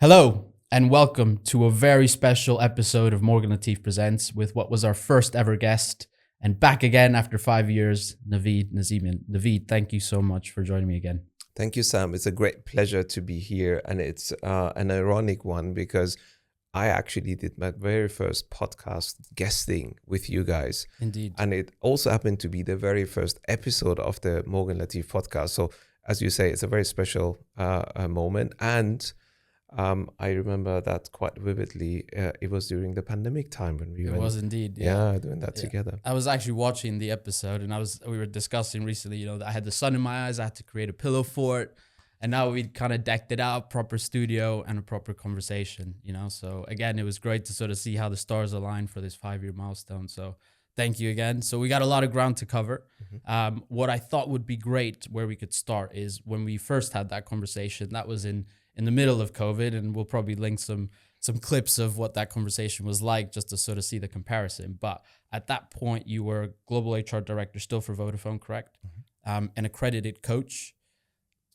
Hello and welcome to a very special episode of Morgan Latif Presents with what was our first ever guest and back again after 5 years, Navid Nazemian. Navid, thank you so much for joining me again. Thank you, Sam. It's a great pleasure to be here. And it's an ironic one because I actually did my very first podcast guesting with you guys. Indeed. And it also happened to be the very first episode of the Morgan Latif podcast. So as you say, it's a very special moment. And I remember that quite vividly. It was during the pandemic time when we It went. was indeed. Yeah, doing that together. I was actually watching the episode and we were discussing recently, I had the sun in my eyes. I had to create a pillow for it. And now we kind of decked it out, proper studio and a proper conversation, So again, it was great to sort of see how the stars align for this 5-year milestone. So thank you again. So we got a lot of ground to cover. Mm-hmm. What I thought would be great where we could start is when we first had that conversation, that was in the middle of COVID, and we'll probably link some clips of what that conversation was like just to sort of see the comparison. But at that point, you were global HR director still for Vodafone, correct? Mm-hmm. An accredited coach.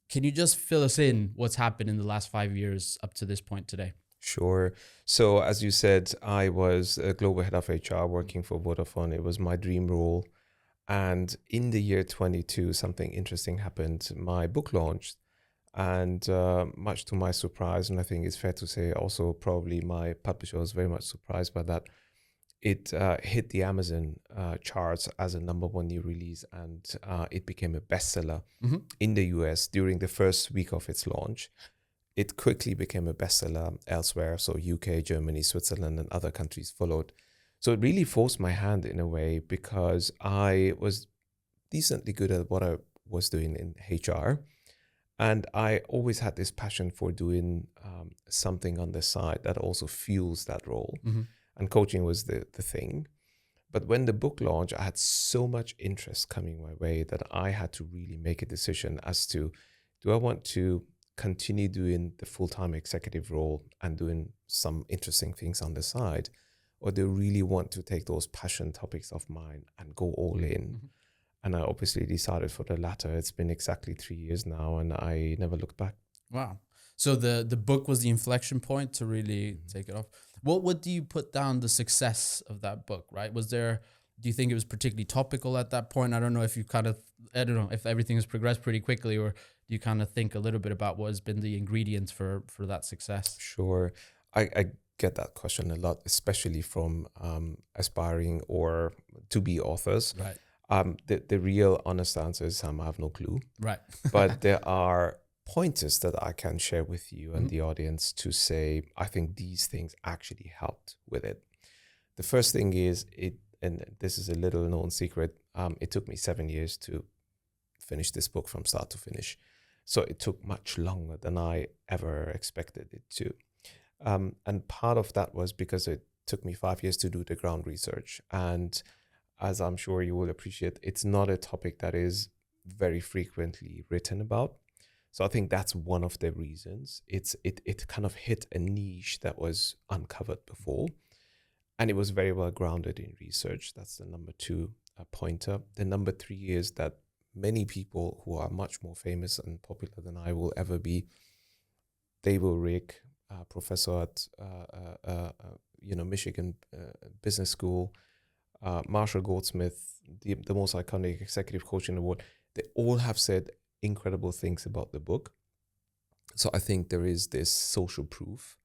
Can you just fill us in what's happened in the last 5 years up to this point today? Sure. So as you said, I was a global head of HR working for Vodafone. It was my dream role. And in the year 22, something interesting happened. My book launched. And much to my surprise, and I think it's fair to say also probably my publisher was very much surprised by that, it hit the Amazon charts as a #1 new release, and it became a bestseller in the US during the first week of its launch. It quickly became a bestseller elsewhere, so UK, Germany, Switzerland, and other countries followed. So it really forced my hand in a way because I was decently good at what I was doing in HR. And I always had this passion for doing something on the side that also fuels that role. Mm-hmm. And coaching was the thing. But when the book launched, I had so much interest coming my way that I had to really make a decision as to, do I want to continue doing the full-time executive role and doing some interesting things on the side? Or do I really want to take those passion topics of mine and go all in? Mm-hmm. And I obviously decided for the latter. It's been exactly 3 years now, and I never looked back. Wow. So the book was the inflection point to really take it off. What do you put down the success of that book, right? Do you think it was particularly topical at that point? I don't know if if everything has progressed pretty quickly, or do you kind of think a little bit about what has been the ingredients for that success? Sure. I get that question a lot, especially from aspiring or to-be authors. Right. The real honest answer is I have no clue. Right. But there are pointers that I can share with you and the audience to say, I think these things actually helped with it. The first thing is and this is a little known secret. It took me 7 years to finish this book from start to finish. So it took much longer than I ever expected it to. And part of that was because it took me 5 years to do the ground research. And as I'm sure you will appreciate, it's not a topic that is very frequently written about. So I think that's one of the reasons. It kind of hit a niche that was uncovered before. And it was very well grounded in research. That's the #2 pointer. The #3 is that many people who are much more famous and popular than I will ever be, David Rick, professor at Michigan Business School, Marshall Goldsmith, the most iconic executive coach in the world, they all have said incredible things about the book. So I think there is this social proof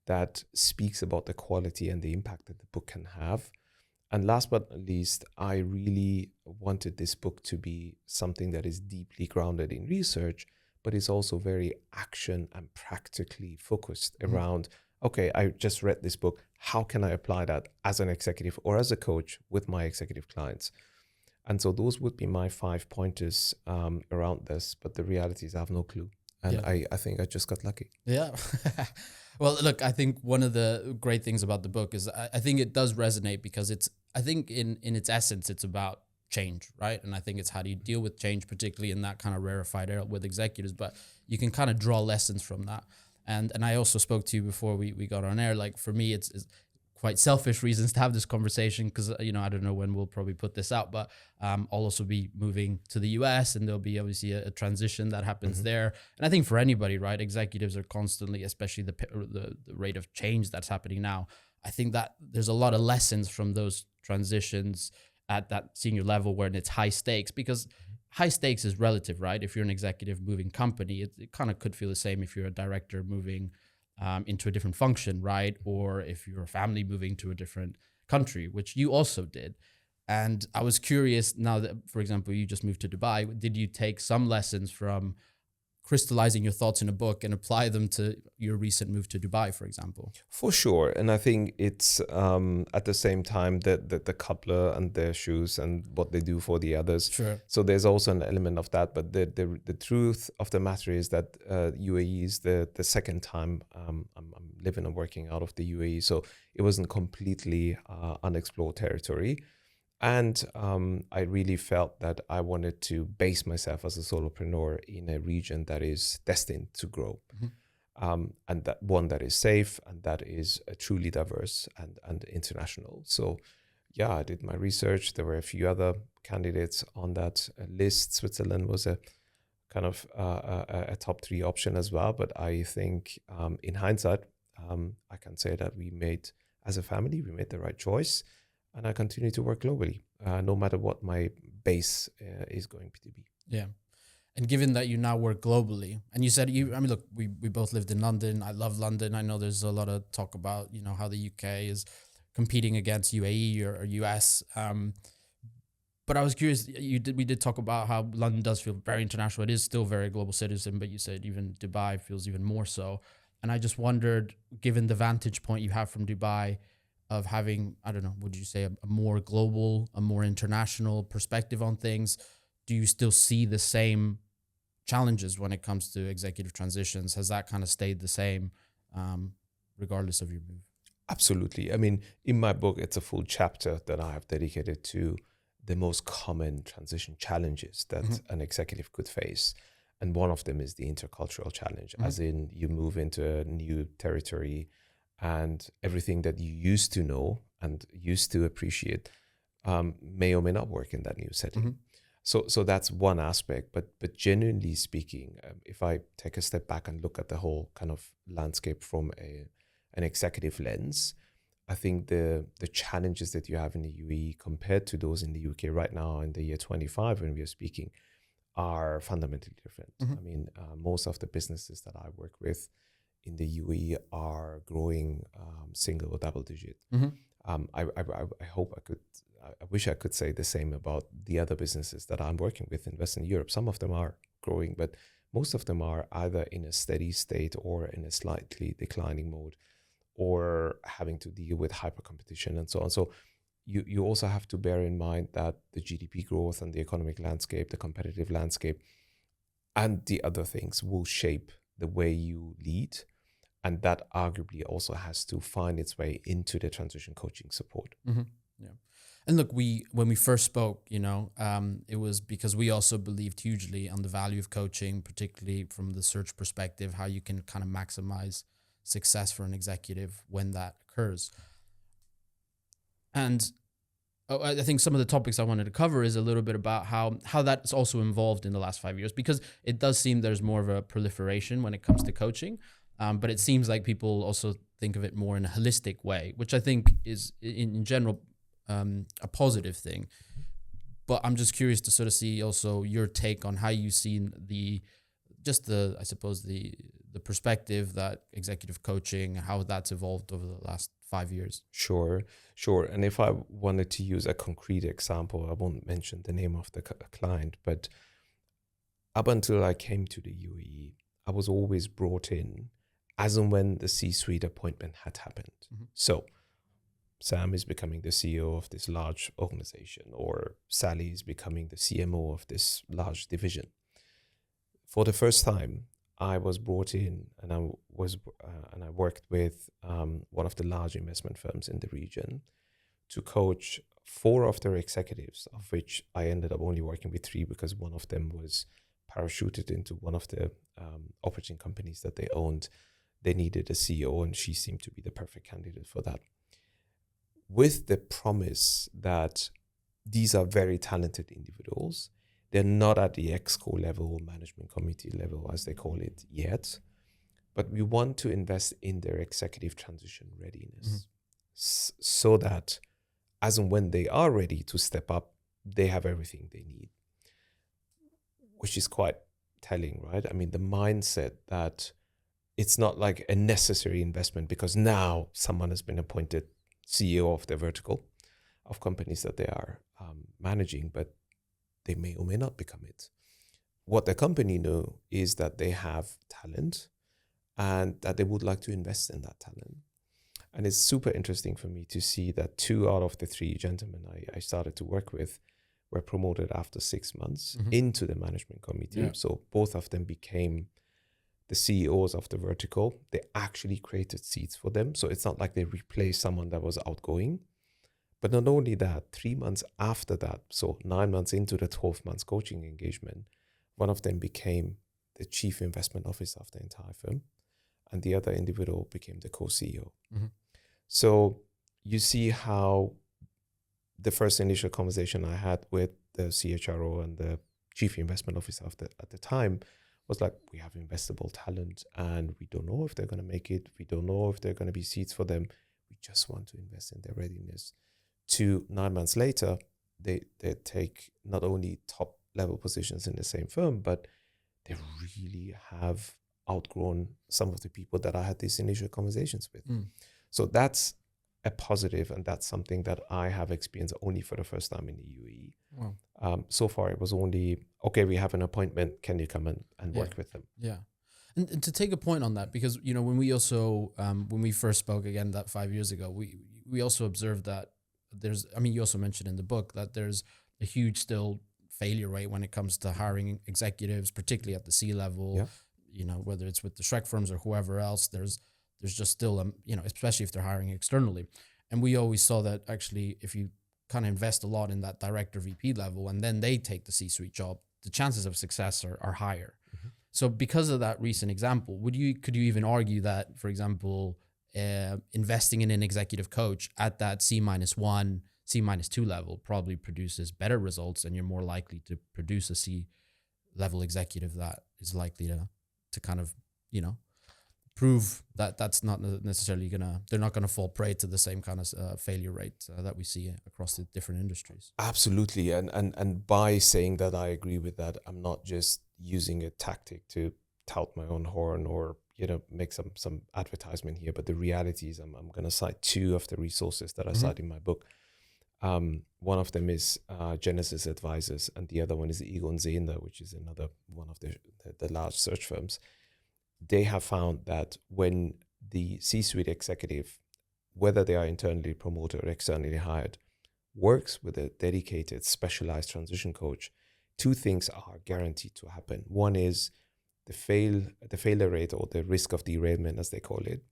that speaks about the quality and the impact that the book can have. And last but not least, I really wanted this book to be something that is deeply grounded in research, but is also very action and practically focused around, okay, I just read this book. How can I apply that as an executive or as a coach with my executive clients? And so those would be my 5 pointers around this. But the reality is I have no clue. And I think I just got lucky. Yeah. Well, look, I think one of the great things about the book is I think it does resonate because I think in its essence, it's about change, right? And I think it's how do you deal with change, particularly in that kind of rarefied era with executives, but you can kind of draw lessons from that. And I also spoke to you before we got on air. Like for me, it's quite selfish reasons to have this conversation, because I don't know when we'll probably put this out, but I'll also be moving to the US, and there'll be obviously a transition that happens there. And I think for anybody, right, executives are constantly, especially the rate of change that's happening now. I think that there's a lot of lessons from those transitions at that senior level where it's high stakes, because high stakes is relative, right? If you're an executive moving company, it kind of could feel the same if you're a director moving into a different function, right? Or if you're a family moving to a different country, which you also did. And I was curious, now that, for example, you just moved to Dubai, did you take some lessons from crystallizing your thoughts in a book and apply them to your recent move to Dubai, for example? For sure. And I think it's at the same time that the coupler and their shoes and what they do for the others. Sure. So there's also an element of that. But the truth of the matter is that UAE is the second time I'm living and working out of the UAE. So it wasn't completely unexplored territory. And I really felt that I wanted to base myself as a solopreneur in a region that is destined to grow. And that one that is safe and that is truly diverse and international. So yeah, I did my research. There were a few other candidates on that list. Switzerland was a kind of a top 3 option as well. But I think in hindsight, I can say that as a family, we made the right choice. And I continue to work globally, no matter what my base is going to be. Yeah. And given that you now work globally, and you said look, we both lived in London. I love London. I know there's a lot of talk about, how the UK is competing against UAE or US. But I was curious, we did talk about how London does feel very international. It is still very global citizen, but you said even Dubai feels even more so. And I just wondered, given the vantage point you have from Dubai, of having, I don't know, would you say a more global, a more international perspective on things, do you still see the same challenges when it comes to executive transitions? Has that kind of stayed the same regardless of your move? Absolutely. I mean, in my book, it's a full chapter that I have dedicated to the most common transition challenges that an executive could face. And one of them is the intercultural challenge, as in you move into a new territory and everything that you used to know and used to appreciate may or may not work in that new setting. So that's one aspect. But genuinely speaking, if I take a step back and look at the whole kind of landscape from an executive lens, I think the challenges that you have in the UAE compared to those in the UK right now in the year 25 when we are speaking are fundamentally different. I mean, most of the businesses that I work with in the UAE are growing single or double digit. I wish I could say the same about the other businesses that I'm working with in Western Europe. Some of them are growing, but most of them are either in a steady state or in a slightly declining mode, or having to deal with hyper competition and so on. So you also have to bear in mind that the GDP growth and the economic landscape, the competitive landscape, and the other things will shape the way you lead. And that arguably also has to find its way into the transition coaching support. Yeah. And look, when we first spoke, it was because we also believed hugely on the value of coaching, particularly from the search perspective, how you can kind of maximize success for an executive when that occurs. And I think some of the topics I wanted to cover is a little bit about how that's also evolved in the last 5 years, because it does seem there's more of a proliferation when it comes to coaching. But it seems like people also think of it more in a holistic way, which I think is in general a positive thing. But I'm just curious to sort of see also your take on how you've seen the perspective that executive coaching, how that's evolved over the last 5 years. Sure. And if I wanted to use a concrete example, I won't mention the name of the client, but up until I came to the UAE, I was always brought in as and when the C-suite appointment had happened. So Sam is becoming the CEO of this large organization, or Sally is becoming the CMO of this large division. For the first time, I was brought in, and I worked with one of the large investment firms in the region to coach 4 of their executives, of which I ended up only working with 3 because one of them was parachuted into one of the operating companies that they owned. They needed a CEO, and she seemed to be the perfect candidate for that. with the promise that these are very talented individuals. They're not at the exco level, management committee level, as they call it yet, but we want to invest in their executive transition readiness so that as and when they are ready to step up, they have everything they need, which is quite telling, right? I mean, the mindset that it's not like a necessary investment because now someone has been appointed CEO of the vertical of companies that they are managing, but they may or may not become it. What the company know is that they have talent and that they would like to invest in that talent. And it's super interesting for me to see that 2 out of the 3 gentlemen I started to work with were promoted after 6 months into the management committee. Yeah. So both of them became the CEOs of the vertical. They actually created seats for them. So it's not like they replaced someone that was outgoing. But not only that, 3 months after that, so 9 months into the 12 months coaching engagement, one of them became the chief investment officer of the entire firm, and the other individual became the co-CEO. So you see how the first initial conversation I had with the CHRO and the chief investment officer at the time was like, we have investable talent and we don't know if they're going to make it. We don't know if there are going to be seats for them. We just want to invest in their readiness. 9 months later, they take not only top level positions in the same firm, but they really have outgrown some of the people that I had these initial conversations with. So that's a positive, and that's something that I have experienced only for the first time in the UAE. Wow. So far, it was only, okay, we have an appointment. Can you come and work with them? Yeah. And to take a point on that, because, you know, when we also, when we first spoke again, that 5 years ago, we also observed that you also mentioned in the book that there's a huge still failure rate when it comes to hiring executives, particularly at the C level, you know, whether it's with the Shrek firms or whoever else, there's just still, you know, especially if they're hiring externally. And we always saw that actually, if you kind of invest a lot in that director VP level and then they take the C-suite job, the chances of success are higher. So because of that recent example, could you even argue that, for example, investing in an executive coach at that C-1, C-2 level probably produces better results, and you're more likely to produce a C-level executive that is likely to kind of, you know, prove that that's not necessarily they're not gonna fall prey to the same kind of failure rate that we see across the different industries. Absolutely, and by saying that, I agree with that. I'm not just using a tactic to tout my own horn or, you know, make some advertisement here, but the reality is I'm going to cite 2 of the resources that I cite in my book. One of them is Genesis Advisors, and the other one is Egon Zehnder, which is another one of the large search firms. They have found that when the C-suite executive, whether they are internally promoted or externally hired, works with a dedicated, specialized transition coach, 2 things are guaranteed to happen. One is the failure rate, or the risk of derailment, as they call it,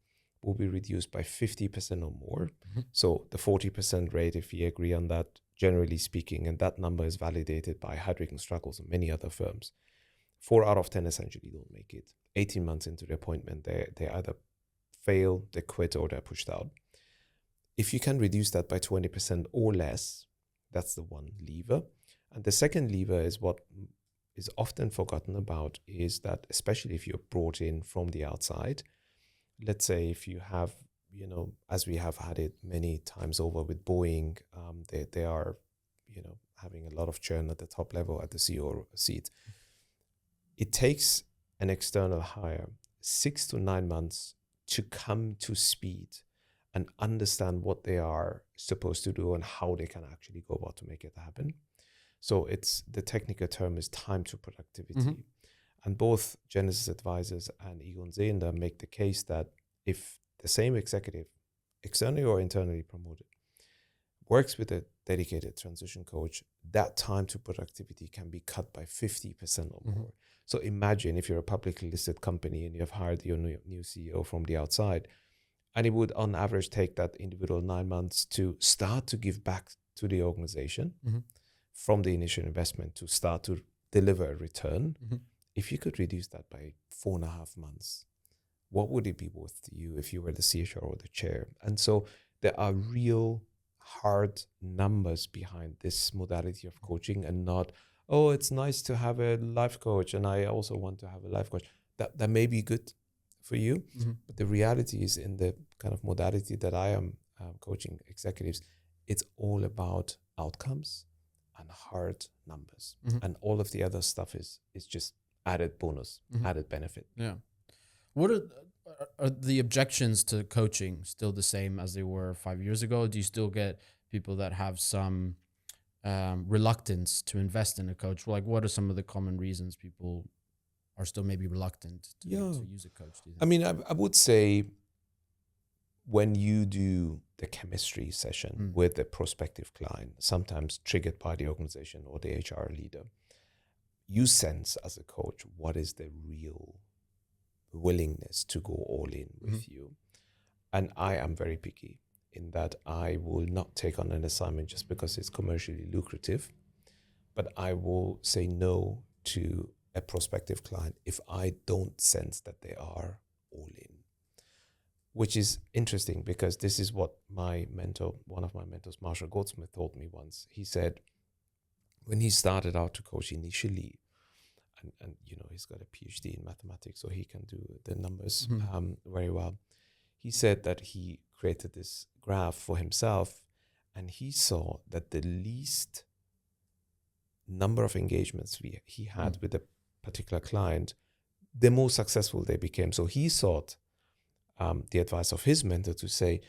will be reduced by 50% or more. So the 40% rate, if we agree on that, generally speaking, and that number is validated by Heidrick & Struggles and many other firms, 4 out of 10 essentially don't make it. 18 months into the appointment, they either fail, they quit, or they're pushed out. If you can reduce that by 20% or less, that's the one lever. And the second lever is what is often forgotten about, is that especially if you're brought in from the outside, let's say if you have, you know, as we have had it many times over with Boeing, they are, you know, having a lot of churn at the top level at the CEO seat. It takes an external hire 6 to 9 months to come to speed and understand what they are supposed to do and how they can actually go about to make it happen. So it's, the technical term is time to productivity. And both Genesis Advisors and Egon Zehnder make the case that if the same executive, externally or internally promoted, works with a dedicated transition coach, that time to productivity can be cut by 50% or more. So imagine if you're a publicly listed company and you have hired your new CEO from the outside, and it would on average take that individual 9 months to start to give back to the organization from the initial investment to start to deliver a return. If you could reduce that by 4.5 months, what would it be worth to you if you were the CHRO or the chair? And so there are real hard numbers behind this modality of coaching, and not, oh, it's nice to have a life coach and I also want to have a life coach. That may be good for you, but the reality is, in the kind of modality that I am coaching executives, it's all about outcomes and hard numbers, and all of the other stuff is just added bonus, added benefit. Yeah. What are the objections to coaching still the same as they were 5 years ago? Do you still get people that have some reluctance to invest in a coach? Like, what are some of the common reasons people are still maybe reluctant to use a coach? Do you think? I mean, I would say, when you do the chemistry session with a prospective client, sometimes triggered by the organization or the HR leader, you sense as a coach what is the real willingness to go all in with you. And I am very picky in that I will not take on an assignment just because it's commercially lucrative, but I will say no to a prospective client if I don't sense that they are all in. Which is interesting, because this is what my mentor, one of my mentors, Marshall Goldsmith, told me once. He said, when he started out to coach initially, and you know, he's got a PhD in mathematics, so he can do the numbers very well. He said that he created this graph for himself, and he saw that the least number of engagements he had with a particular client, the more successful they became. So he sought the advice of his mentor to say,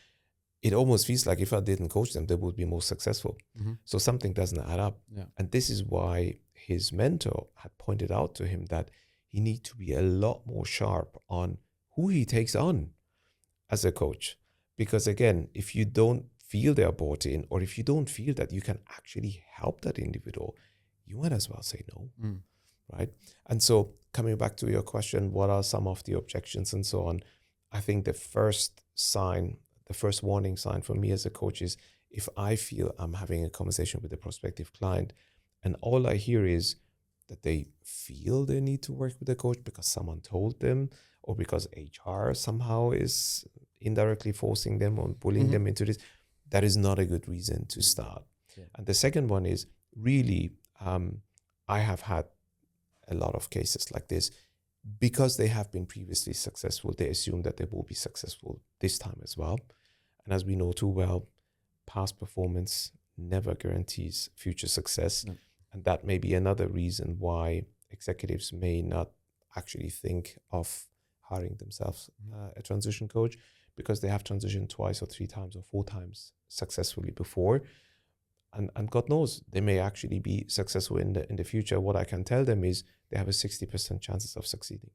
it almost feels like if I didn't coach them, they would be more successful. So something doesn't add up. Yeah. And this is why his mentor had pointed out to him that he needs to be a lot more sharp on who he takes on as a coach. Because again, if you don't feel they're bought in, or if you don't feel that you can actually help that individual, you might as well say no, right? And so, coming back to your question, what are some of the objections and so on? I think the first warning sign for me as a coach is, if I feel I'm having a conversation with a prospective client and all I hear is that they feel they need to work with a coach because someone told them, or because HR somehow is indirectly forcing them or bullying them into this, that is not a good reason to start. Yeah. And the second one is, really, I have had a lot of cases like this. Because they have been previously successful, they assume that they will be successful this time as well. And as we know too well, past performance never guarantees future success. No. And that may be another reason why executives may not actually think of hiring themselves a transition coach, because they have transitioned twice or 3 times or 4 times successfully before. And God knows, they may actually be successful in the future. What I can tell them is they have a 60% chances of succeeding.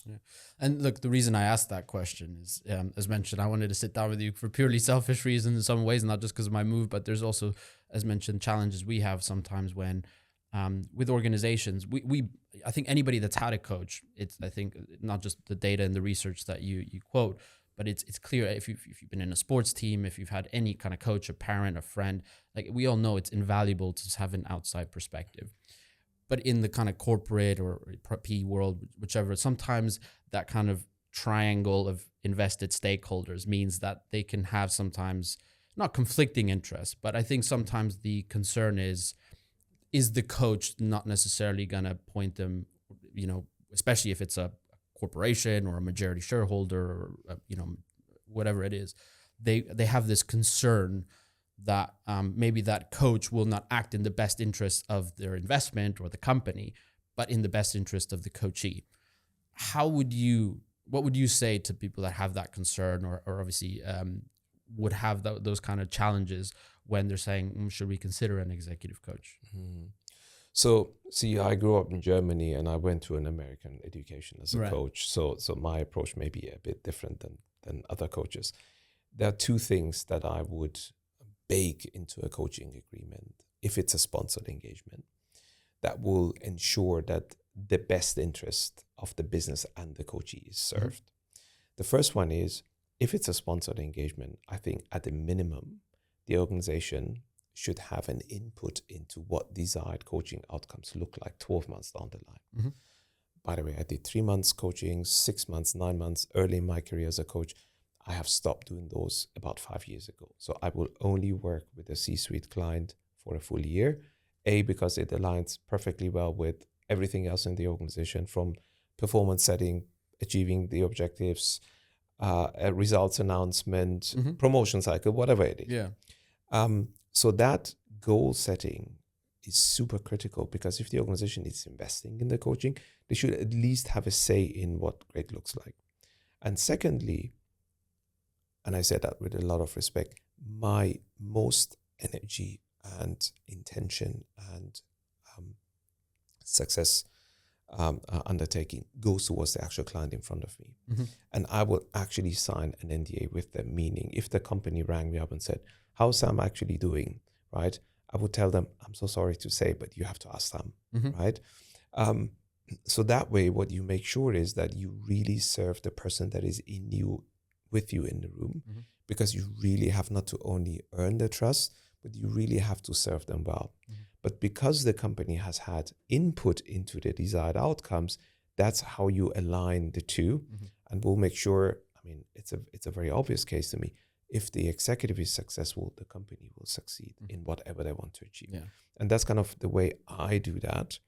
Yeah. And look, the reason I asked that question is, as mentioned, I wanted to sit down with you for purely selfish reasons in some ways, not just because of my move, but there's also, as mentioned, challenges we have sometimes when with organizations. I think anybody that's had a coach, I think not just the data and the research that you quote, but it's clear if you've been in a sports team, if you've had any kind of coach, a parent, a friend, like we all know it's invaluable to have an outside perspective. But in the kind of corporate or PE world, whichever, sometimes that kind of triangle of invested stakeholders means that they can have sometimes not conflicting interests, but I think sometimes the concern is the coach not necessarily going to point them, especially if it's a corporation or a majority shareholder or whatever it is, they have this concern that maybe that coach will not act in the best interest of their investment or the company, but in the best interest of the coachee. What would you say to people that have that concern, or obviously would have those kind of challenges when they're saying, should we consider an executive coach? So, see, I grew up in Germany and I went to an American education as a coach. So my approach may be a bit different than other coaches. There are 2 things that I would bake into a coaching agreement, if it's a sponsored engagement, that will ensure that the best interest of the business and the coachee is served. The first one is, if it's a sponsored engagement, I think at a minimum, the organization should have an input into what desired coaching outcomes look like 12 months down the line. By the way, I did 3 months coaching, 6 months, 9 months early in my career as a coach. I have stopped doing those about 5 years ago. So I will only work with a C-suite client for a full year. A, because it aligns perfectly well with everything else in the organization, from performance setting, achieving the objectives, a results announcement, promotion cycle, whatever it is. Yeah. So that goal setting is super critical, because if the organization is investing in the coaching, they should at least have a say in what great looks like. And secondly, and I say that with a lot of respect, my most energy and intention and success undertaking goes towards the actual client in front of me. And I will actually sign an NDA with them, meaning if the company rang me up and said, how's Sam actually doing, right? I would tell them, I'm so sorry to say, but you have to ask Sam, right? So that way, what you make sure is that you really serve the person that is with you in the room, because you really have not to only earn their trust, but you really have to serve them well. But because the company has had input into the desired outcomes, that's how you align the two. And we'll make sure, I mean, it's a very obvious case to me. If the executive is successful, the company will succeed in whatever they want to achieve. Yeah. And that's kind of the way I do that.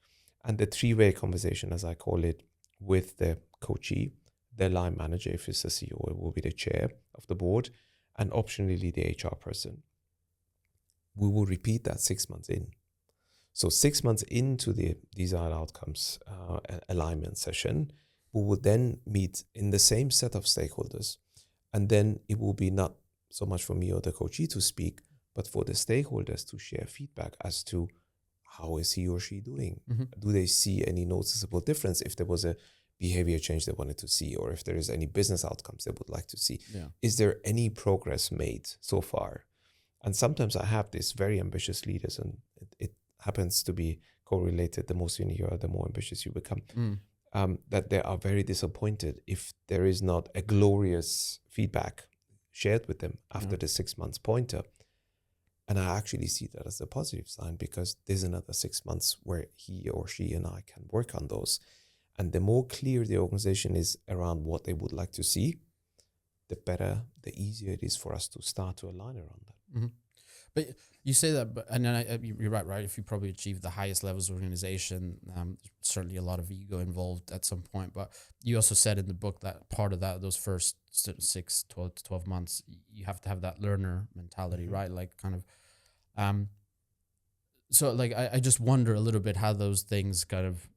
And the three-way conversation, as I call it, with the coachee, the line manager, if it's the CEO, it will be the chair of the board, and optionally the HR person. We will repeat that 6 months in. So 6 months into the desired outcomes alignment session, we will then meet in the same set of stakeholders. And then it will be not so much for me or the coachee to speak, but for the stakeholders to share feedback as to how is he or she doing? Do they see any noticeable difference if there was a behavior change they wanted to see, or if there is any business outcomes they would like to see? Yeah. Is there any progress made so far? And sometimes I have these very ambitious leaders, and it happens to be correlated. The more senior you are, the more ambitious you become. That they are very disappointed if there is not a glorious feedback shared with them after the 6 months pointer. And I actually see that as a positive sign, because there's another 6 months where he or she and I can work on those. And the more clear the organization is around what they would like to see, the better, the easier it is for us to start to align around that. But you say that, and then you're right? If you probably achieve the highest levels of organization, certainly a lot of ego involved at some point. But you also said in the book that part of that, those first 6, 12 months, you have to have that learner mentality, right? Like kind of, so like, I just wonder a little bit how those things kind of,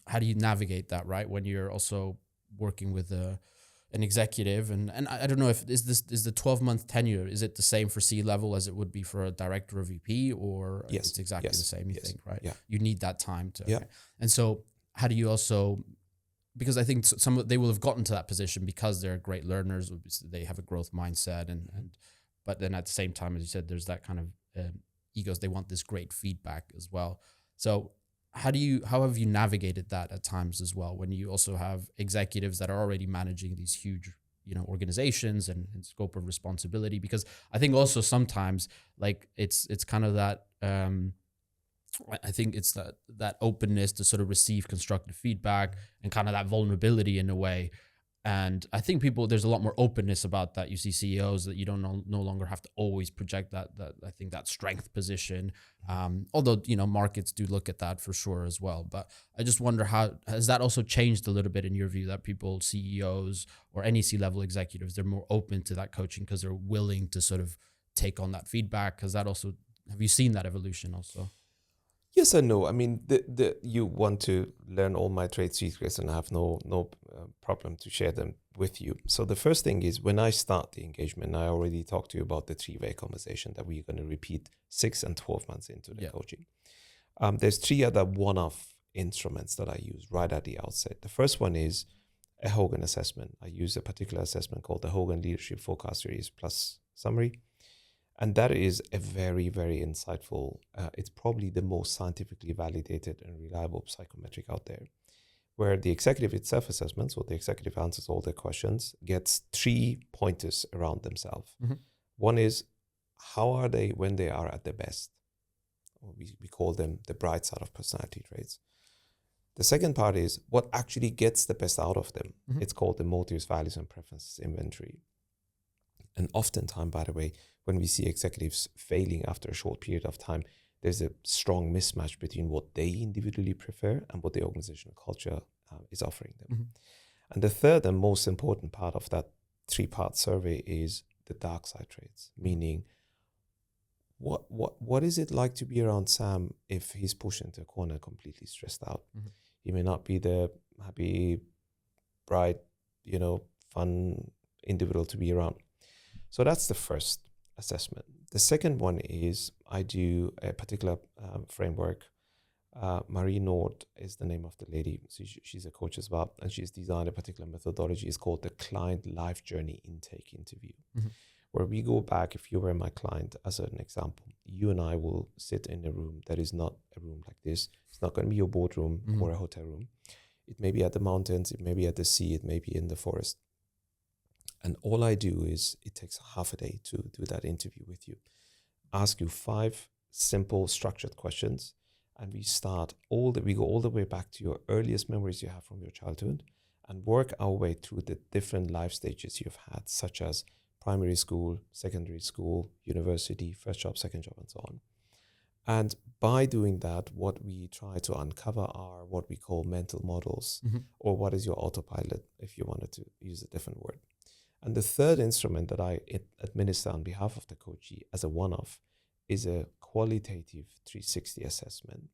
how do you navigate that, right? When you're also working with an executive, and I don't know if is the 12-month tenure, is it the same for C-level as it would be for a director or VP, or Yes. it's exactly the same, you think, right? Yeah. You need that time to, Yeah. okay. And so how do you also, because I think they will have gotten to that position because they're great learners, they have a growth mindset, but then at the same time, as you said, there's that kind of egos, they want this great feedback as well. So how have you navigated that at times as well, when you also have executives that are already managing these huge, organizations and scope of responsibility? Because I think also sometimes, like, it's kind of that, I think it's that openness to sort of receive constructive feedback and kind of that vulnerability in a way. And I think there's a lot more openness about that. You see CEOs that you don't no longer have to always project that I think that strength position. Although, markets do look at that for sure as well. But I just wonder, how has that also changed a little bit in your view, that people, CEOs or any C-level executives, they're more open to that coaching because they're willing to sort of take on that feedback? Because that also, have you seen that evolution also? Yes and no. I mean, you want to learn all my trade secrets, and I have no problem to share them with you. So the first thing is, when I start the engagement, I already talked to you about the three-way conversation that we're going to repeat 6 and 12 months into the coaching. There's 3 other one-off instruments that I use right at the outset. The first one is a Hogan assessment. I use a particular assessment called the Hogan Leadership Forecast Series Plus Summary. And that is a very, very insightful, it's probably the most scientifically validated and reliable psychometric out there, where the executive itself assessment, so the executive answers all their questions, gets 3 pointers around themselves. One is, how are they when they are at their best? We call them the bright side of personality traits. The second part is what actually gets the best out of them. It's called the motives, values, and preferences inventory. And oftentimes, by the way, when we see executives failing after a short period of time, there's a strong mismatch between what they individually prefer and what the organizational culture is offering them. Mm-hmm. And the third and most important part of that 3-part survey is the dark side traits, meaning what is it like to be around Sam if he's pushed into a corner completely stressed out? Mm-hmm. He may not be the happy, bright, fun individual to be around. So that's the first assessment. The second one is I do a particular framework. Marie Nord is the name of the lady. So she's a coach as well. And she's designed a particular methodology. It's called the Client Life Journey Intake Interview, mm-hmm. where we go back. If you were my client, as an example, you and I will sit in a room that is not a room like this. It's not going to be your boardroom mm-hmm. or a hotel room. It may be at the mountains. It may be at the sea. It may be in the forest. And all I do is, it takes half a day to do that interview with you. Ask you 5 simple structured questions. And we go all the way back to your earliest memories you have from your childhood and work our way through the different life stages you've had, such as primary school, secondary school, university, first job, second job, and so on. And by doing that, what we try to uncover are what we call mental models, mm-hmm. or what is your autopilot, if you wanted to use a different word. And the third instrument that I administer on behalf of the coachee as a one-off is a qualitative 360 assessment.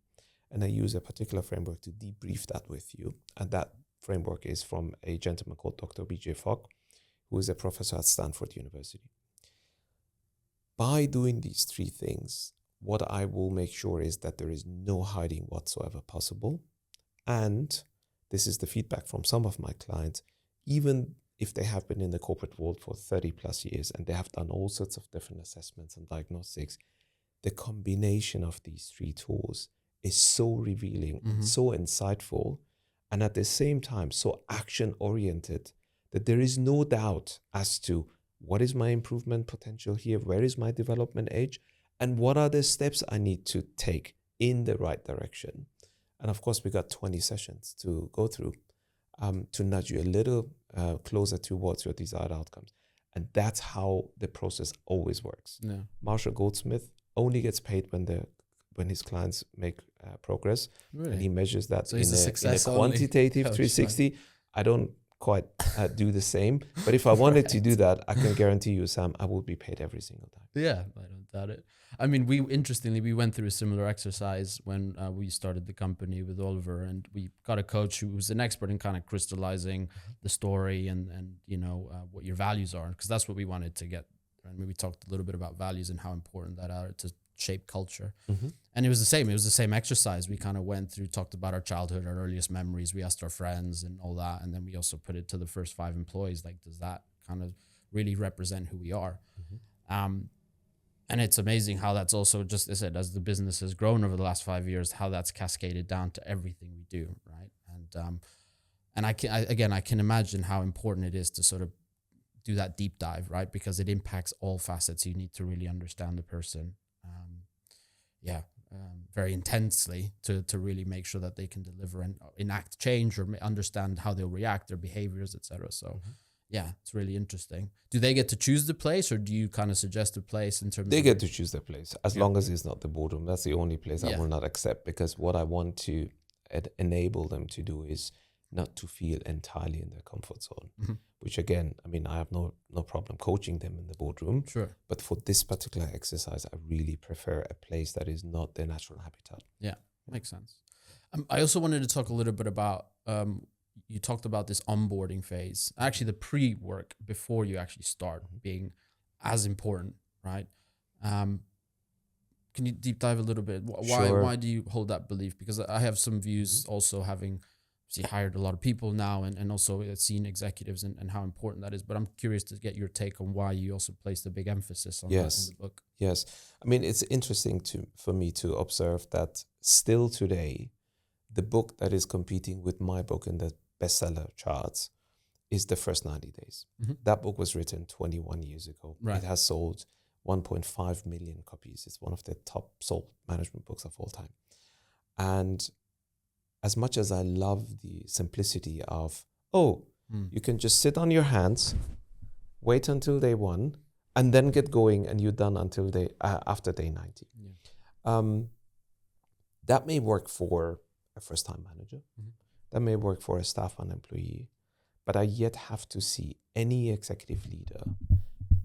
And I use a particular framework to debrief that with you. And that framework is from a gentleman called Dr. B.J. Fogg, who is a professor at Stanford University. By doing these 3 things, what I will make sure is that there is no hiding whatsoever possible. And this is the feedback from some of my clients, even if they have been in the corporate world for 30 plus years and they have done all sorts of different assessments and diagnostics, the combination of these 3 tools is so revealing, mm-hmm. so insightful, and at the same time so action-oriented that there is no doubt as to what is my improvement potential here, where is my development age, and what are the steps I need to take in the right direction. And of course, we got 20 sessions to go through to nudge you a little closer towards your desired outcomes. And that's how the process always works. Yeah. Marshall Goldsmith only gets paid when his clients make progress. Really? And he measures that So in a quantitative 360. I don't quite do the same. But if I wanted to do that, I can guarantee you, Sam, I will be paid every single time. Yeah, I don't doubt it. I mean, we went through a similar exercise when we started the company with Oliver, and we got a coach who was an expert in kind of crystallizing the story and what your values are, because that's what we wanted to get. And we talked a little bit about values and how important that are to shape culture. Mm-hmm. And it was the same. It was the same exercise. We kind of went through, talked about our childhood, our earliest memories. We asked our friends and all that. And then we also put it to the first 5 employees. Like, does that kind of really represent who we are? Mm-hmm. And it's amazing how that's also, just as I said, as the business has grown over the last 5 years, how that's cascaded down to everything we do, right? And I can imagine how important it is to sort of do that deep dive, right? Because it impacts all facets. You need to really understand the person, very intensely to really make sure that they can deliver and enact change or understand how they'll react, their behaviors, etc. So. Mm-hmm. Yeah, it's really interesting. Do they get to choose the place, or do you kind of suggest a place in terms They of... get to choose the place, as long as it's not the boardroom. That's the only place I will not accept, because what I want to enable them to do is not to feel entirely in their comfort zone, mm-hmm. which again, I mean, I have no problem coaching them in the boardroom. Sure. But for this particular exercise, I really prefer a place that is not their natural habitat. Yeah, makes sense. I also wanted to talk a little bit about... you talked about this onboarding phase, actually the pre-work before you actually start, being as important, right? Can you deep dive a little bit? Why do you hold that belief? Because I have some views also, having hired a lot of people now and also seen executives and how important that is. But I'm curious to get your take on why you also placed a big emphasis on that in the book. Yes. I mean, it's interesting for me to observe that still today, the book that is competing with my book in the bestseller charts is The First 90 Days. Mm-hmm. That book was written 21 years ago. Right. It has sold 1.5 million copies. It's one of the top sold management books of all time. And as much as I love the simplicity of, you can just sit on your hands, wait until day 1, and then get going, and you're done until after day 90. Yeah. That may work for a first-time manager. Mhm. That may work for a staff and employee, but I yet have to see any executive leader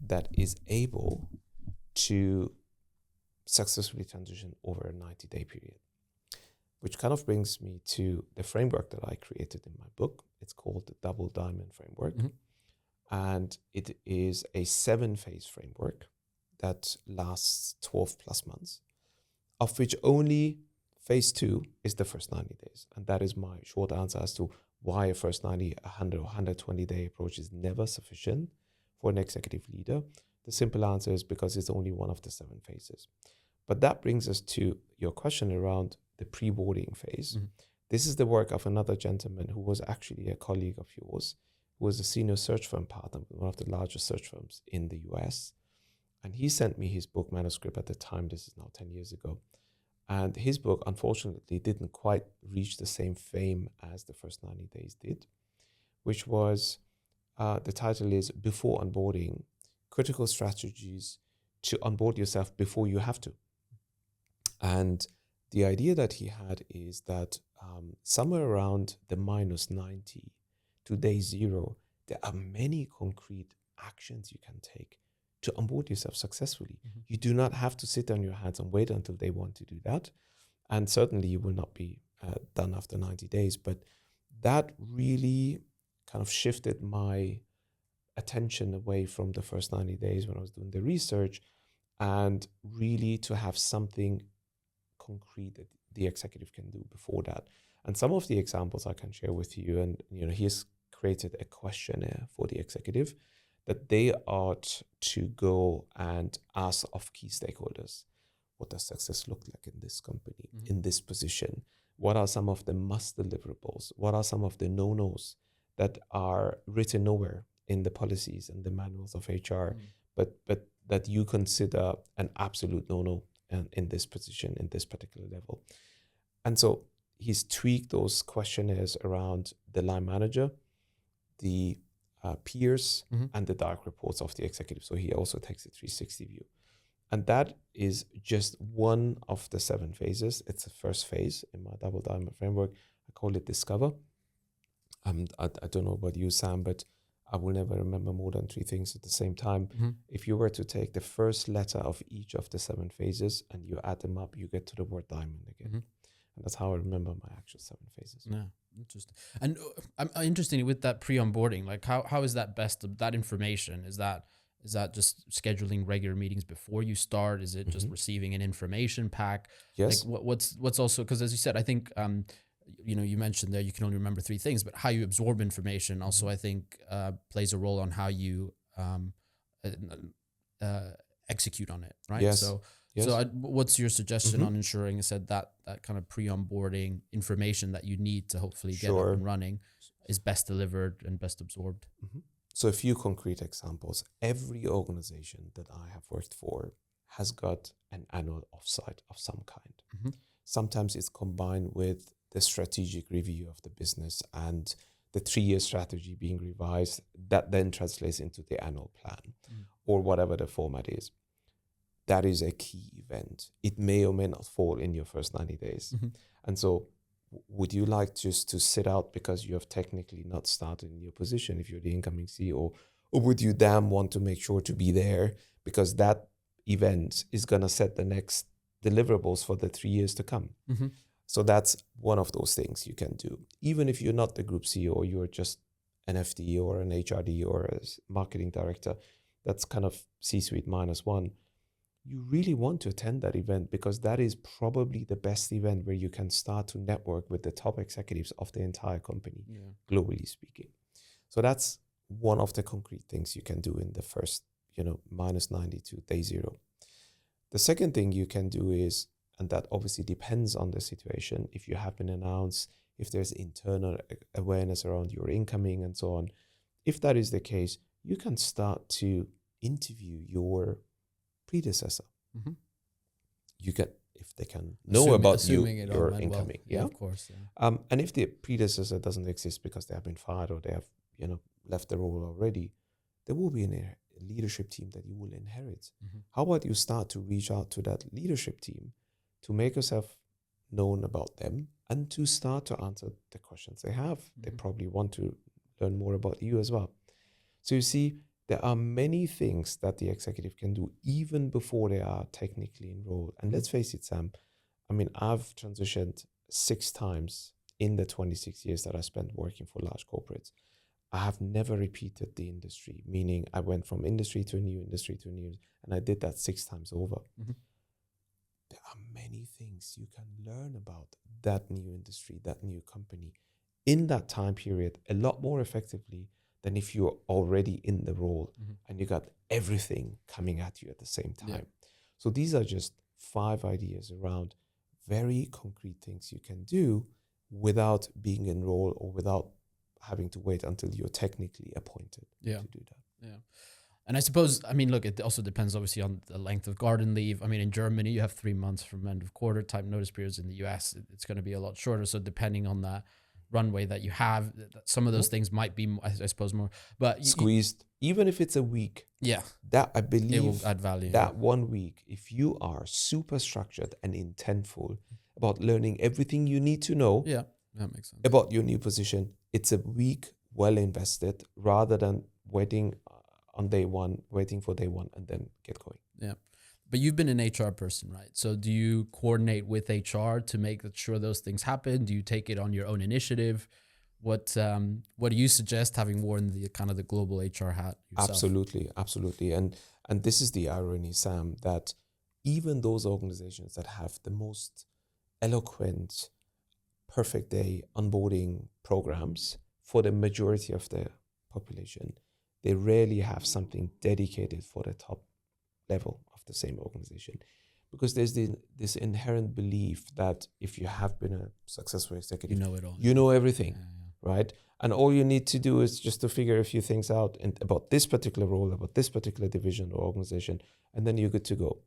that is able to successfully transition over a 90-day period. Which kind of brings me to the framework that I created in my book. It's called the Double Diamond Framework. Mhm. And it is a 7-phase framework that lasts 12 plus months, of which only phase 2 is the first 90 days. And that is my short answer as to why a first 90, 100, or 120-day approach is never sufficient for an executive leader. The simple answer is because it's only one of the 7 phases. But that brings us to your question around the pre-boarding phase. Mhm. This is the work of another gentleman who was actually a colleague of yours, who was a senior search firm partner with one of the largest search firms in the US. And he sent me his book manuscript at the time. This is now 10 years ago. And his book, unfortunately, didn't quite reach the same fame as the first 90 days did, which was, the title is Before Onboarding, Critical Strategies to Onboard Yourself Before You Have to. And the idea that he had is that somewhere around the minus 90 to day 0, there are many concrete actions you can take to onboard yourself successfully. Mhm. You do not have to sit on your hands and wait until day 1 to do that. And certainly you will not be done after 90 days. But that really kind of shifted my attention away from the first 90 days when I was doing the research, and really to have something concrete that the executive can do before that. And some of the examples I can share with you, and he's created a questionnaire for the executive that they ought to go and ask of key stakeholders. What does success look like in this company, in this position? What are some of the must deliverables? What are some of the no-nos that are written nowhere in the policies and the manuals of HR, but that you consider an absolute no-no in this position, in this particular level? And so he's tweaked those questionnaires around the line manager, the peers, and the direct reports of the executive. So he also takes a 360 view. And that is just one of the 7 phases. It's the first phase in my Double Diamond Framework. I call it Discover. I don't know about you, Sam, but I will never remember more than 3 things at the same time. If you were to take the first letter of each of the 7 phases and you add them up, you get to the word diamond again. And that's how I remember my actual 7 phases. Yeah, interesting. And I'm interested with that pre-onboarding. Like, how is that best? That information is that just scheduling regular meetings before you start? Is it just receiving an information pack? Yes. Like, what's also, because as you said, I think you mentioned there you can only remember 3 things, but how you absorb information also I think plays a role on how you execute on it, right? Yes. So Yes. So what's your suggestion on ensuring, said that kind of pre-onboarding information that you need to hopefully get up and running is best delivered and best absorbed? So a few concrete examples. Every organization that I have worked for has got an annual offsite of some kind. Sometimes it's combined with the strategic review of the business and the 3-year strategy being revised. That then translates into the annual plan or whatever the format is. That is a key event. It may or may not fall in your first 90 days. And so would you like just to sit out because you have technically not started in your position if you're the incoming CEO? Or would you damn want to make sure to be there because that event is going to set the next deliverables for the 3 years to come? So that's one of those things you can do. Even if you're not the group CEO, you're just an FD or an HRD or a marketing director, that's kind of C-suite -1. You really want to attend that event because that is probably the best event where you can start to network with the top executives of the entire company, globally speaking. So that's one of the concrete things you can do in the first, -90 to day 0. The second thing you can do is, and that obviously depends on the situation, if you have been announced, if there's internal awareness around your incoming and so on, if that is the case, you can start to interview your predecessor. You can, if they can know about you, your incoming. Well. Of course. And if the predecessor doesn't exist because they have been fired or they have, left the role already, there will be an leadership team that you will inherit. How about you start to reach out to that leadership team to make yourself known about them and to start to answer the questions they have. They probably want to learn more about you as well. So you see, there are many things that the executive can do even before they are technically enrolled. And let's face it, Sam, I mean, I've transitioned 6 times in the 26 years that I spent working for large corporates. I have never repeated the industry, meaning I went from industry to a new industry to a new, and I did that 6 times over. There are many things you can learn about that new industry, that new company in that time period a lot more effectively than if you're already in the role and you got everything coming at you at the same time. Yeah. So these are just 5 ideas around very concrete things you can do without being enrolled or without having to wait until you're technically appointed to do that. Yeah. And I suppose, I mean, look, it also depends obviously on the length of garden leave. I mean, in Germany, you have 3 months from end of quarter type notice periods. In the US, it's going to be a lot shorter. So depending on that runway that you have, some of those things might be, I suppose, more, but squeezed, even if it's a week. Yeah. That I believe it will add value. That 1 week, if you are super structured and intentful about learning everything you need to know. Yeah, that makes sense. About your new position, it's a week well invested rather than waiting on day one, waiting for day one and then get going. Yeah. But you've been an HR person, right? So do you coordinate with HR to make sure those things happen? Do you take it on your own initiative? What do you suggest, having worn the kind of the global HR hat yourself? Absolutely. And this is the irony, Sam, that even those organizations that have the most eloquent, perfect day onboarding programs for the majority of their population, they rarely have something dedicated for the top level of the same organization, because there's this inherent belief that if you have been a successful executive, you know it all. You know everything, right? And all you need to do is just to figure a few things out about this particular role, about this particular division or organization, and then you're good to go.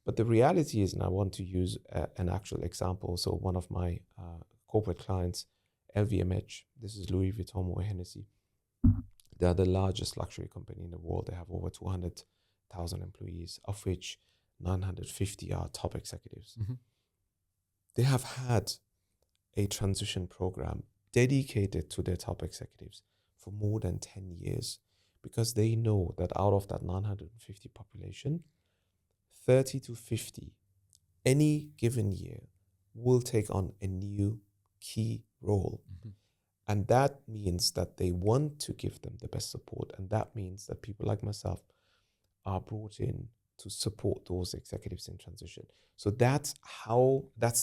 But the reality is, and I want to use an actual example. So one of my corporate clients, LVMH, this is Louis Vuitton Moet Hennessy. They are the largest luxury company in the world. They have over 200,000 employees, of which 950 are top executives. They have had a transition program dedicated to their top executives for more than 10 years, because they know that out of that 950 population, 30 to 50 any given year will take on a new key role. And that means that they want to give them the best support. And that means that people like myself are brought in to support those executives in transition. So that's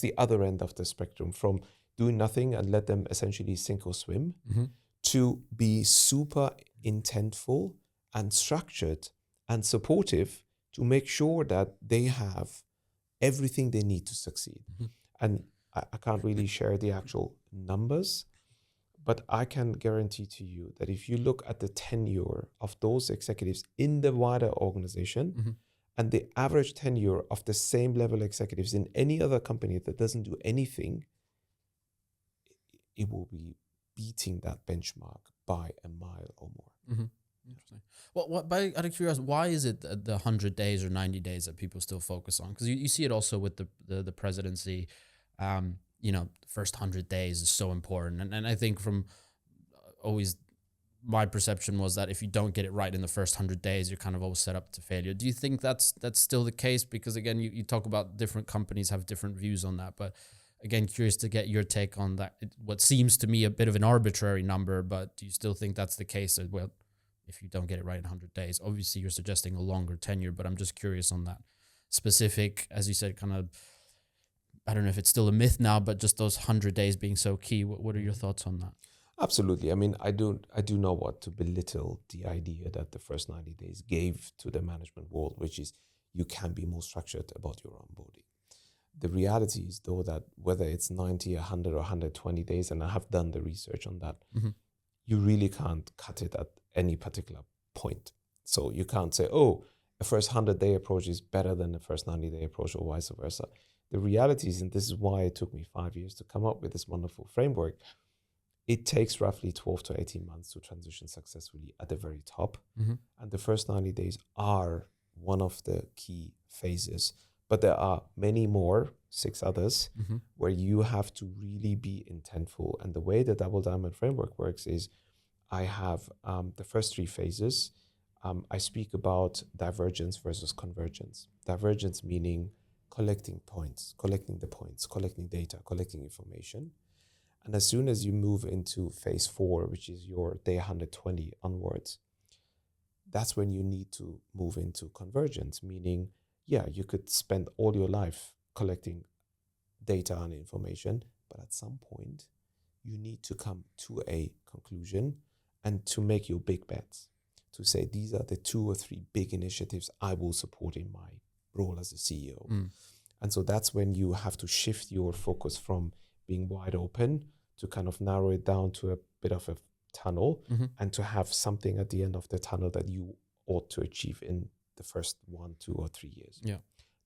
the other end of the spectrum, from doing nothing and let them essentially sink or swim, to be super intentful and structured and supportive to make sure that they have everything they need to succeed. And I can't really share the actual numbers, but I can guarantee to you that if you look at the tenure of those executives in the wider organization and the average tenure of the same level executives in any other company that doesn't do anything, it will be beating that benchmark by a mile or more. Interesting. Well, out of curiosity, why is it the 100 days or 90 days that people still focus on? Because you see it also with the presidency. The first 100 days is so important. And I think from always my perception was that if you don't get it right in the first 100 days, you're kind of always set up to failure. Do you think that's still the case? Because again, you talk about different companies have different views on that. But again, curious to get your take on that. What seems to me a bit of an arbitrary number, but do you still think that's the case? Well, if you don't get it right in 100 days, obviously you're suggesting a longer tenure, but I'm just curious on that specific, as you said, kind of, I don't know if it's still a myth now, but just those 100 days being so key. What are your thoughts on that? Absolutely. I mean, I do not want to belittle the idea that the first 90 days gave to the management world, which is you can be more structured about your onboarding. The reality is, though, that whether it's 90, 100 or 120 days, and I have done the research on that, you really can't cut it at any particular point. So you can't say, oh, a first 100-day approach is better than the first 90-day approach or vice versa. The reality is, and this is why it took me 5 years to come up with this wonderful framework, it takes roughly 12 to 18 months to transition successfully at the very top. Mm-hmm. And the first 90 days are one of the key phases. But there are many more, 6 others, Mm-hmm. where you have to really be intentful. And the way the Double Diamond framework works is I have the first 3 phases. I speak about divergence versus convergence. Divergence meaning collecting points, collecting data, collecting information. And as soon as you move into phase 4, which is your day 120 onwards, that's when you need to move into convergence, meaning, yeah, you could spend all your life collecting data and information, but at some point, you need to come to a conclusion and to make your big bets, to say, these are the 2 or 3 big initiatives I will support in my role as a CEO. Mm. And so that's when you have to shift your focus from being wide open to kind of narrow it down to a bit of a tunnel, Mm-hmm. and to have something at the end of the tunnel that you ought to achieve in the first 1, 2, or 3 years. Yeah.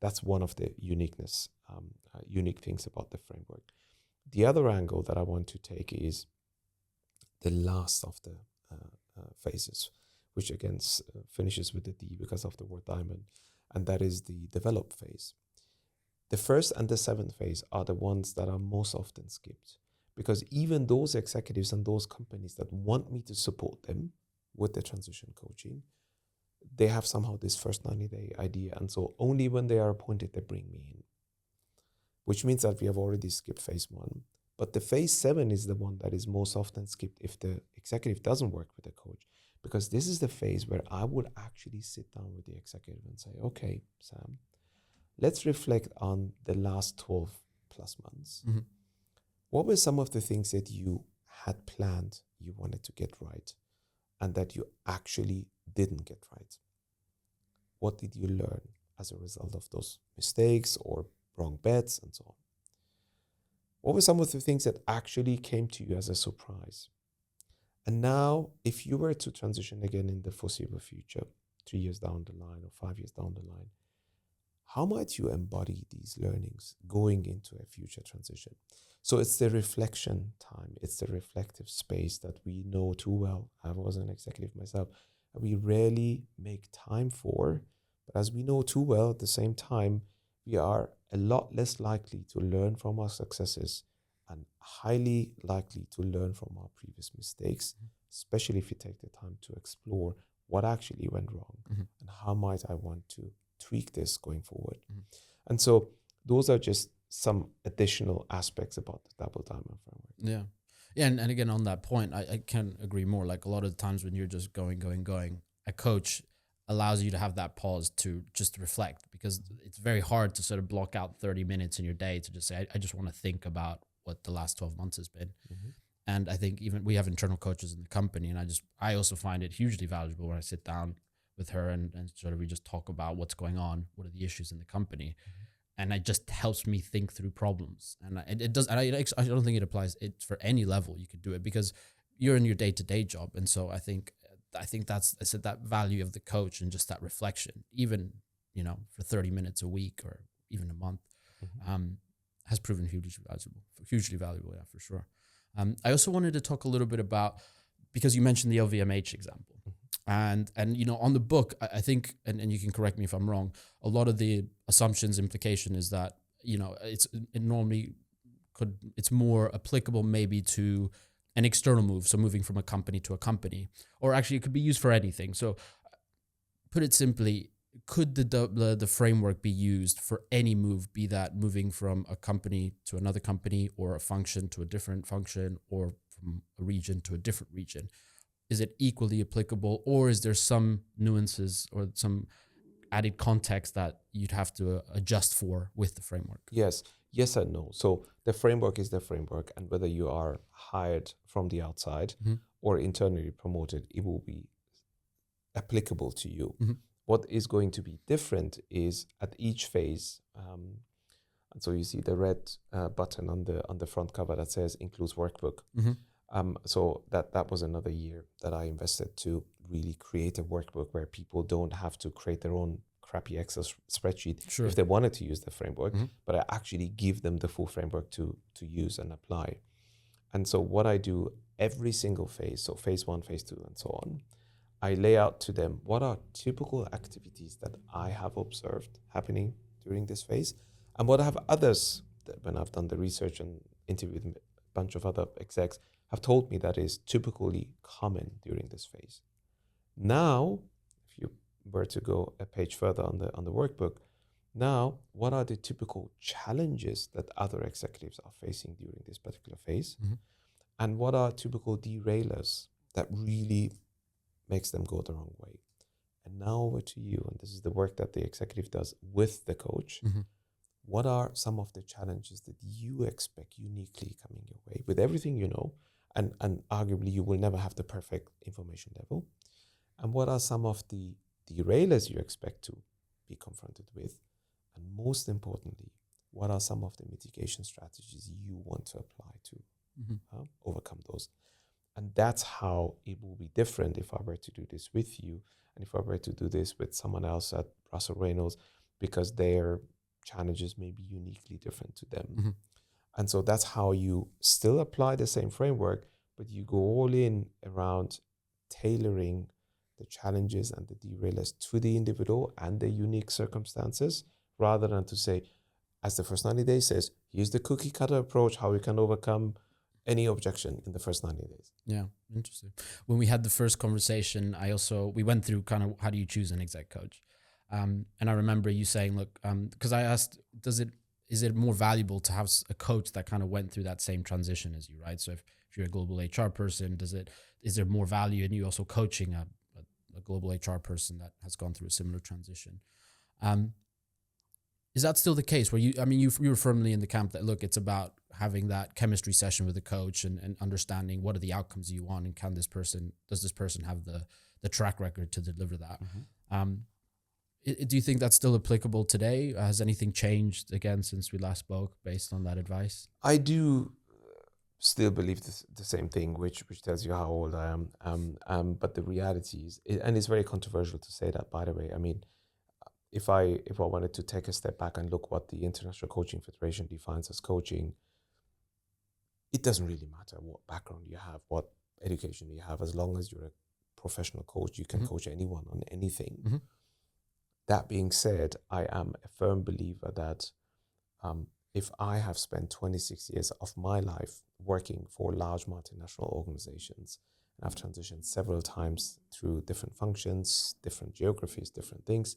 That's one of the unique things about the framework. The other angle that I want to take is the last of the phases, which again finishes with the D because of the word diamond, and that is the develop phase. The first and the 7th phase are the ones that are most often skipped, because even those executives and those companies that want me to support them with the transition coaching, they have somehow this first 90-day idea. And so only when they are appointed, they bring me in, which means that we have already skipped phase 1. But the phase 7 is the one that is most often skipped if the executive doesn't work with the coach, because this is the phase where I would actually sit down with the executive and say, okay, Sam, let's reflect on the last 12 plus months. Mm-hmm. What were some of the things that you had planned you wanted to get right and that you actually didn't get right? What did you learn as a result of those mistakes or wrong bets and so on? What were some of the things that actually came to you as a surprise? And now, if you were to transition again in the foreseeable future, 3 years down the line or 5 years down the line, how might you embody these learnings going into a future transition? So it's the reflection time. It's the reflective space that we know too well. I was an executive myself. And we rarely make time for. But as we know too well, at the same time, we are a lot less likely to learn from our successes and highly likely to learn from our previous mistakes, especially if you take the time to explore what actually went wrong and how might I want to tweak this going forward. And so those are just some additional aspects about the Double Diamond framework. Yeah. Yeah. And again, on that point, I can't agree more. Like a lot of the times when you're just going, a coach allows you to have that pause to just reflect, because it's very hard to sort of block out 30 minutes in your day to just say, I just want to think about what the last 12 months has been. And I think even we have internal coaches in the company, and I also find it hugely valuable when I sit down with her and sort of we just talk about what's going on, what are the issues in the company. And it just helps me think through problems. And it does. And I don't think it applies it for any level. You could do it because you're in your day-to-day job. And so I think that's that value of the coach and just that reflection, even, for 30 minutes a week or even a month, has proven hugely valuable. Yeah, for sure. I also wanted to talk a little bit about, because you mentioned the LVMH example. And on the book, I think, and you can correct me if I'm wrong, a lot of the assumptions, implication is that, it's more applicable maybe to an external move. So moving from a company to a company, or actually it could be used for anything. So put it simply, could the framework be used for any move, be that moving from a company to another company, or a function to a different function, or from a region to a different region? Is it equally applicable, or is there some nuances or some added context that you'd have to adjust for with the framework? Yes and no. So the framework is the framework, and whether you are hired from the outside or internally promoted, it will be applicable to you. What is going to be different is at each phase, and so you see the red button on the front cover that says includes workbook. So that was another year that I invested to really create a workbook where people don't have to create their own crappy Excel spreadsheet if they wanted to use the framework, but I actually give them the full framework to use and apply. And so what I do every single phase, so phase 1, phase 2, and so on, I lay out to them what are typical activities that I have observed happening during this phase, and what have others, that when I've done the research and interviewed a bunch of other execs, have told me that is typically common during this phase. Now, if you were to go a page further on the workbook, now what are the typical challenges that other executives are facing during this particular phase? Mm-hmm. And what are typical derailers that really makes them go the wrong way? And now over to you, and this is the work that the executive does with the coach. Mm-hmm. What are some of the challenges that you expect uniquely coming your way with everything you know? And arguably you will never have the perfect information level. And what are some of the derailers you expect to be confronted with? And most importantly, what are some of the mitigation strategies you want to apply to overcome those? And that's how it will be different if I were to do this with you and if I were to do this with someone else at Russell Reynolds, because their challenges may be uniquely different to them. Mm-hmm. And so that's how you still apply the same framework, but you go all in around tailoring the challenges and the derailers to the individual and their unique circumstances, rather than to say, as the first 90 days says, here's the cookie cutter approach, how we can overcome any objection in the first 90 days. Yeah, interesting. When we had the first conversation, we went through kind of how do you choose an exec coach? And I remember you saying, look, because I asked, is it more valuable to have a coach that kind of went through that same transition as you, right? So if you're a global HR person, is there more value in you also coaching a global HR person that has gone through a similar transition? Is that still the case where you were firmly in the camp that, look, it's about having that chemistry session with the coach and understanding what are the outcomes you want, and does this person have the track record to deliver that? Mm-hmm. Do you think that's still applicable today? Has anything changed again since we last spoke based on that advice? I do still believe the same thing, which tells you how old I am. But the reality is, and it's very controversial to say that, by the way. I mean, if I wanted to take a step back and look what the International Coaching Federation defines as coaching, it doesn't really matter what background you have, what education you have, as long as you're a professional coach, you can coach anyone on anything. Mm-hmm. That being said, I am a firm believer that if I have spent 26 years of my life working for large multinational organizations, and I've transitioned several times through different functions, different geographies, different things,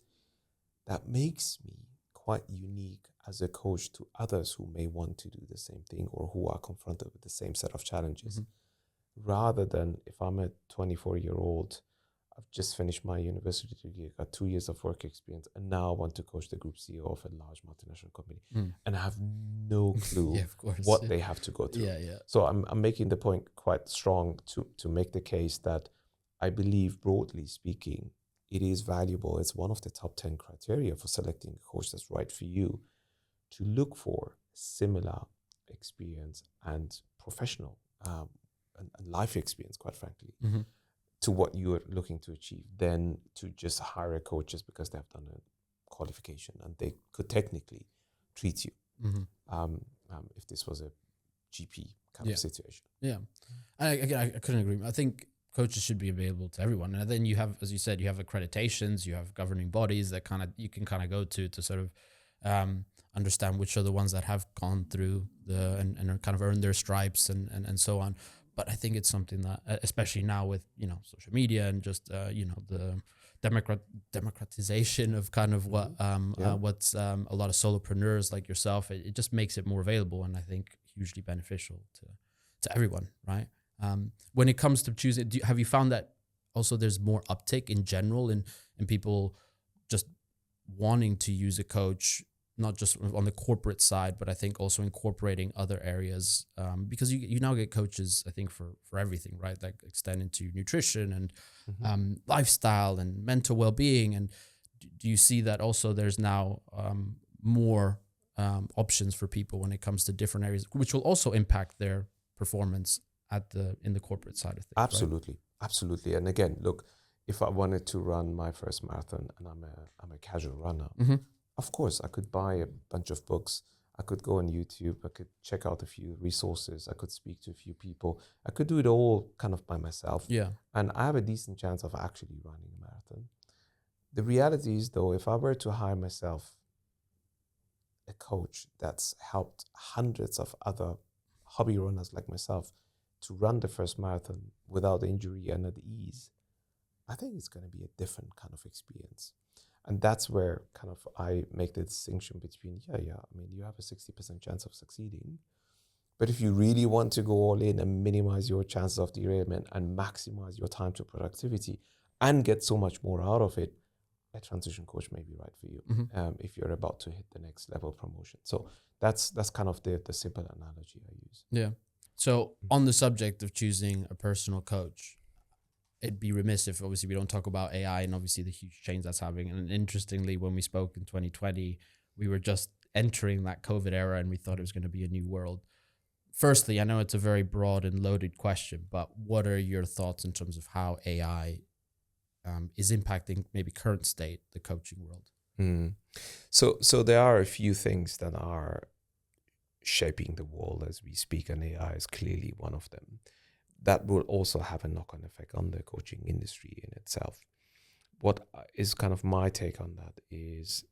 that makes me quite unique as a coach to others who may want to do the same thing or who are confronted with the same set of challenges. Mm-hmm. Rather than if I'm a 24-year-old, I've just finished my university degree, got 2 years of work experience, and now I want to coach the group CEO of a large multinational company, and I have no clue what they have to go through. So I'm making the point quite strong to make the case that I believe, broadly speaking, it is valuable. It's one of the top 10 criteria for selecting a coach that's right for you, to look for similar experience and professional and life experience, quite frankly, to what you're looking to achieve, than to just hire a coach just because they've done a qualification and they could technically treat you if this was a GP kind of situation. Yeah, I couldn't agree. I think coaches should be available to everyone. And then you have, as you said, you have accreditations, you have governing bodies that you can go to sort of understand which are the ones that have gone through and kind of earned their stripes and so on. But I think it's something that, especially now with, social media and just, the democratization of kind of what's a lot of solopreneurs like yourself, it just makes it more available, and I think hugely beneficial to everyone, right? When it comes to choosing, have you found that also there's more uptake in general in people just wanting to use a coach, not just on the corporate side, but I think also incorporating other areas, because you now get coaches, I think, for everything, right? Like extend into nutrition and lifestyle and mental well-being. And do you see that also there's now more options for people when it comes to different areas, which will also impact their performance in the corporate side of things? Absolutely, right? Absolutely. And again, look, if I wanted to run my first marathon and I'm a casual runner, of course, I could buy a bunch of books I could go on YouTube, I could check out a few resources, I could speak to a few people, I could do it all kind of by myself. Yeah. And I have a decent chance of actually running a marathon. The reality is, though, if I were to hire myself a coach that's helped hundreds of other hobby runners like myself to run the first marathon without injury and at ease, I think it's going to be a different kind of experience. And that's where kind of I make the distinction between, I mean, you have a 60% chance of succeeding. But if you really want to go all in and minimize your chances of derailment and maximize your time to productivity and get so much more out of it, a transition coach may be right for you if you're about to hit the next level promotion. So that's kind of the simple analogy I use. Yeah. So on the subject of choosing a personal coach, it'd be remiss if obviously we don't talk about AI and obviously the huge change that's having. And interestingly, when we spoke in 2020, we were just entering that COVID era and we thought it was going to be a new world. Firstly, I know it's a very broad and loaded question, but what are your thoughts in terms of how AI is impacting maybe current state, the coaching world? So there are a few things that are shaping the world as we speak, and AI is clearly one of them. That will also have a knock-on effect on the coaching industry in itself. What is kind of my take on that is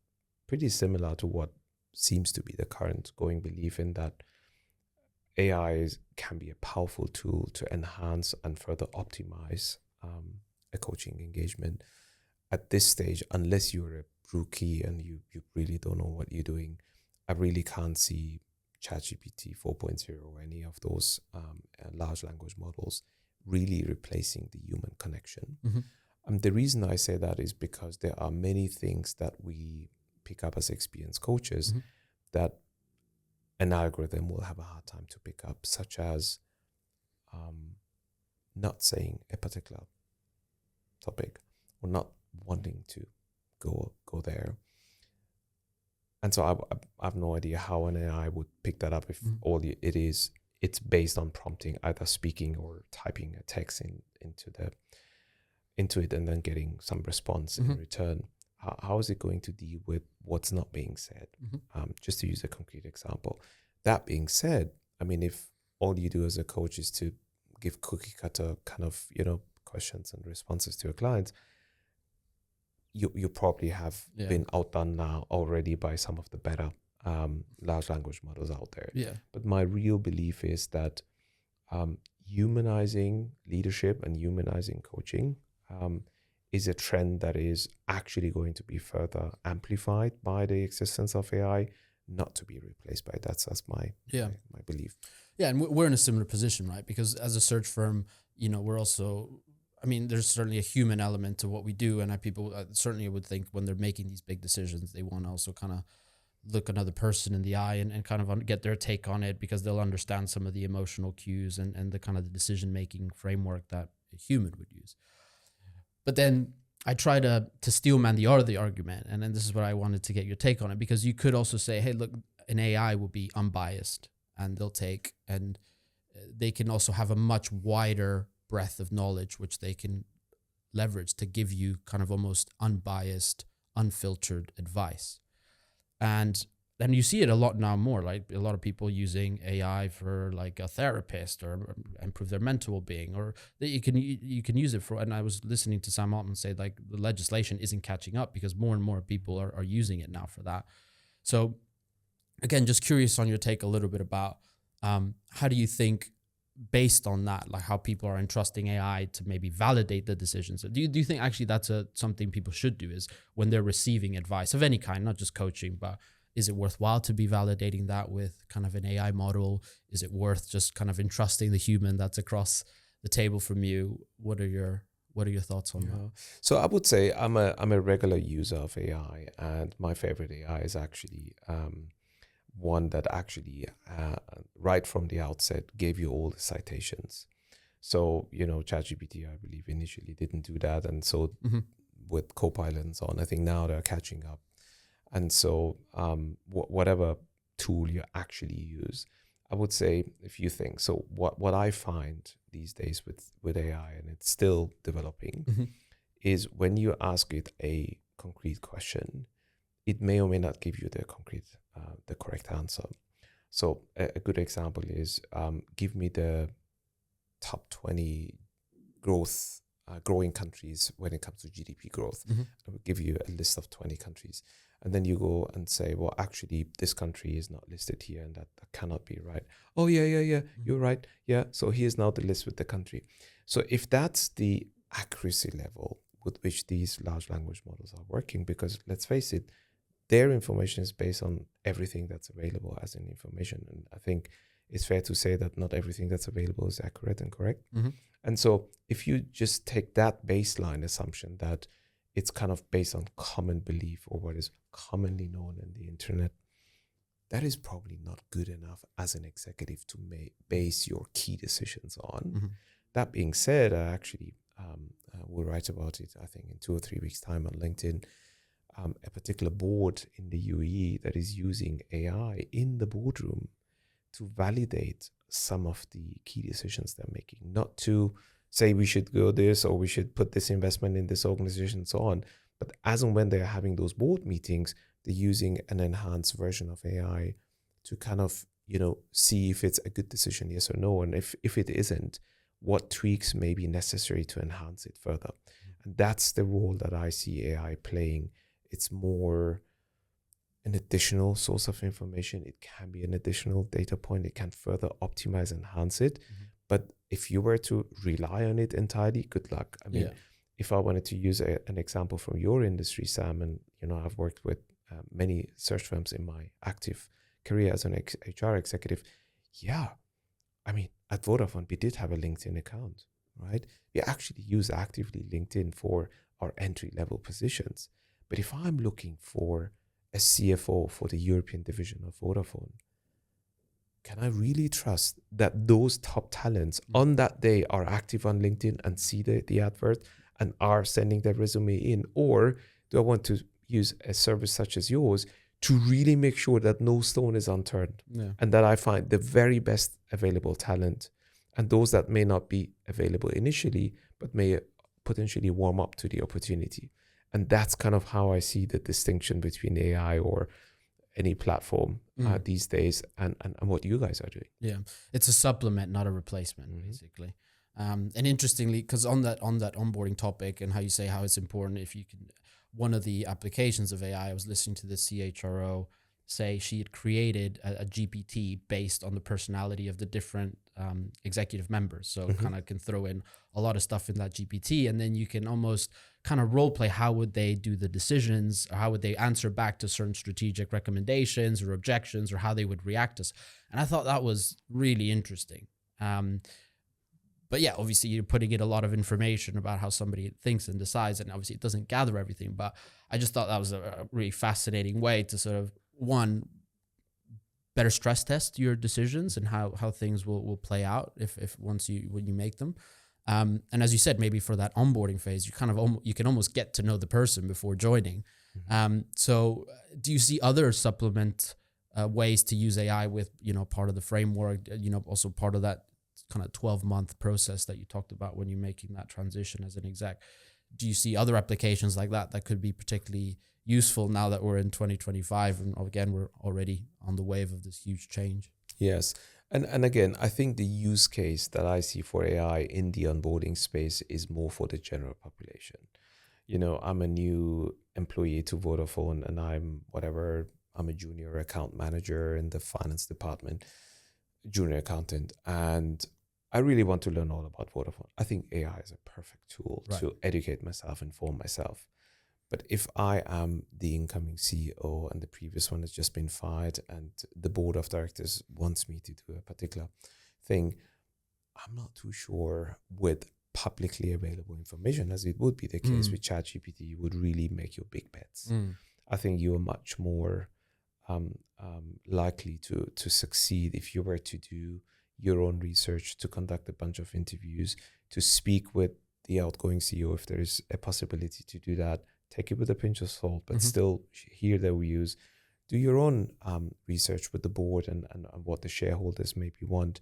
pretty similar to what seems to be the current going belief in that AI can be a powerful tool to enhance and further optimize a coaching engagement. At this stage, unless you're a rookie and you really don't know what you're doing, I really can't see ChatGPT 4.0 or any of those large language models really replacing the human connection. The reason I say that is because there are many things that we pick up as experienced coaches that an algorithm will have a hard time to pick up, such as not saying a particular topic or not wanting to go there. And so I have no idea how an AI would pick that up if all it's based on prompting, either speaking or typing a text into it and then getting some response in return. How is it going to deal with what's not being said? Just to use a concrete example. That being said, I mean, if all you do as a coach is to give cookie cutter kind of, questions and responses to your clients, you probably have been outdone now already by some of the better large language models out there. Yeah. But my real belief is that humanizing leadership and humanizing coaching is a trend that is actually going to be further amplified by the existence of AI, not to be replaced by it. That's my belief. Yeah, and we're in a similar position, right? Because as a search firm, we're also, I mean, there's certainly a human element to what we do, and people certainly would think when they're making these big decisions, they want to also kind of look another person in the eye and kind of get their take on it, because they'll understand some of the emotional cues and the kind of the decision-making framework that a human would use. But then I try to steelman the other argument, and then this is what I wanted to get your take on it, because you could also say, hey, look, an AI will be unbiased, and they can also have a much wider breadth of knowledge, which they can leverage to give you kind of almost unbiased, unfiltered advice. And then you see it a lot now more, like a lot of people using AI for like a therapist or improve their mental well-being, or that you can use it for. And I was listening to Sam Altman say like the legislation isn't catching up because more and more people are using it now for that. So again, just curious on your take a little bit about how do you think, based on that, like how people are entrusting AI to maybe validate the decisions? Do you think actually that's something people should do, is when they're receiving advice of any kind, not just coaching, but is it worthwhile to be validating that with kind of an AI model? Is it worth just kind of entrusting the human that's across the table from you? What are your thoughts on that? So I would say I'm a regular user of AI, and my favorite AI is actually one that actually right from the outset gave you all the citations. So, ChatGPT, I believe, initially didn't do that. And so with Copilot and so on, I think now they're catching up. And so whatever tool you actually use, I would say a few things. So what I find these days with AI, and it's still developing, is when you ask it a concrete question, it may or may not give you the concrete the correct answer. So a good example is give me the top 20 growing countries when it comes to GDP growth. Mm-hmm. I will give you a list of 20 countries. And then you go and say, well, actually, this country is not listed here and that cannot be right. Oh, yeah, Mm-hmm. you're right. Yeah, so here's now the list with the country. So if that's the accuracy level with which these large language models are working, because let's face it, their information is based on everything that's available as an information. And I think it's fair to say that not everything that's available is accurate and correct. Mm-hmm. And so if you just take that baseline assumption that it's kind of based on common belief or what is commonly known in the internet, that is probably not good enough as an executive to base your key decisions on. Mm-hmm. That being said, I actually will write about it, I think, in 2 or 3 weeks' time on LinkedIn. A particular board in the UAE that is using AI in the boardroom to validate some of the key decisions they're making, not to say we should go this or we should put this investment in this organization and so on, but as and when they're having those board meetings, they're using an enhanced version of AI to kind of, see if it's a good decision, yes or no, and if it isn't, what tweaks may be necessary to enhance it further. And that's the role that I see AI playing. It's more an additional source of information. It can be an additional data point. It can further optimize, enhance it. Mm-hmm. But if you were to rely on it entirely, good luck. I mean, if I wanted to use an example from your industry, Sam, and I've worked with many search firms in my active career as an HR executive. Yeah, I mean, at Vodafone, we did have a LinkedIn account, right? We actually use actively LinkedIn for our entry-level positions. But if I'm looking for a CFO for the European division of Vodafone, can I really trust that those top talents on that day are active on LinkedIn and see the advert and are sending their resume in? Or do I want to use a service such as yours to really make sure that no stone is unturned and that I find the very best available talent and those that may not be available initially, but may potentially warm up to the opportunity? And that's kind of how I see the distinction between AI or any platform these days and what you guys are doing. Yeah, it's a supplement, not a replacement, basically. And interestingly, because on that onboarding topic and how you say how it's important, if you can, one of the applications of AI, I was listening to the CHRO say she had created a GPT based on the personality of the different executive members. So kind of can throw in a lot of stuff in that GPT, and then you can almost kind of role play how would they do the decisions, or how would they answer back to certain strategic recommendations or objections, or how they would react to us. And I thought that was really interesting. But yeah, obviously you're putting in a lot of information about how somebody thinks and decides, and obviously it doesn't gather everything. But I just thought that was a really fascinating way to sort of, one, better stress test your decisions and how things will play out if when you make them. And as you said, maybe for that onboarding phase, you kind of you can almost get to know the person before joining. So do you see other supplement ways to use AI with, part of the framework, also part of that kind of 12-month process that you talked about when you're making that transition as an exec? Do you see other applications like that could be particularly useful now that we're in 2025 and again we're already on the wave of this huge change? Yes. And again, I think the use case that I see for AI in the onboarding space is more for the general population. I'm a new employee to Vodafone and I'm a junior account manager in the finance department, junior accountant, and I really want to learn all about Vodafone. I think AI is a perfect tool to educate myself, inform myself. But if I am the incoming CEO and the previous one has just been fired and the board of directors wants me to do a particular thing, I'm not too sure with publicly available information, as it would be the case with ChatGPT, you would really make your big bets. I think you are much more likely to succeed if you were to do your own research, to conduct a bunch of interviews, to speak with the outgoing CEO if there is a possibility to do that. Take it with a pinch of salt, but still hear their views. Do your own research with the board and what the shareholders maybe want.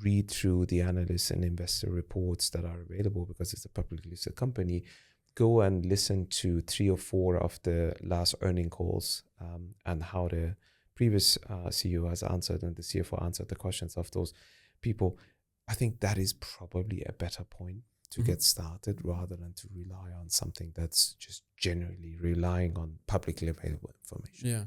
Read through the analysts and investor reports that are available because it's a publicly listed company. Go and listen to 3 or 4 of the last earning calls and how the previous CEO has answered and the CFO answered the questions of those people, I think that is probably a better point to get started rather than to rely on something that's just generally relying on publicly available information. Yeah.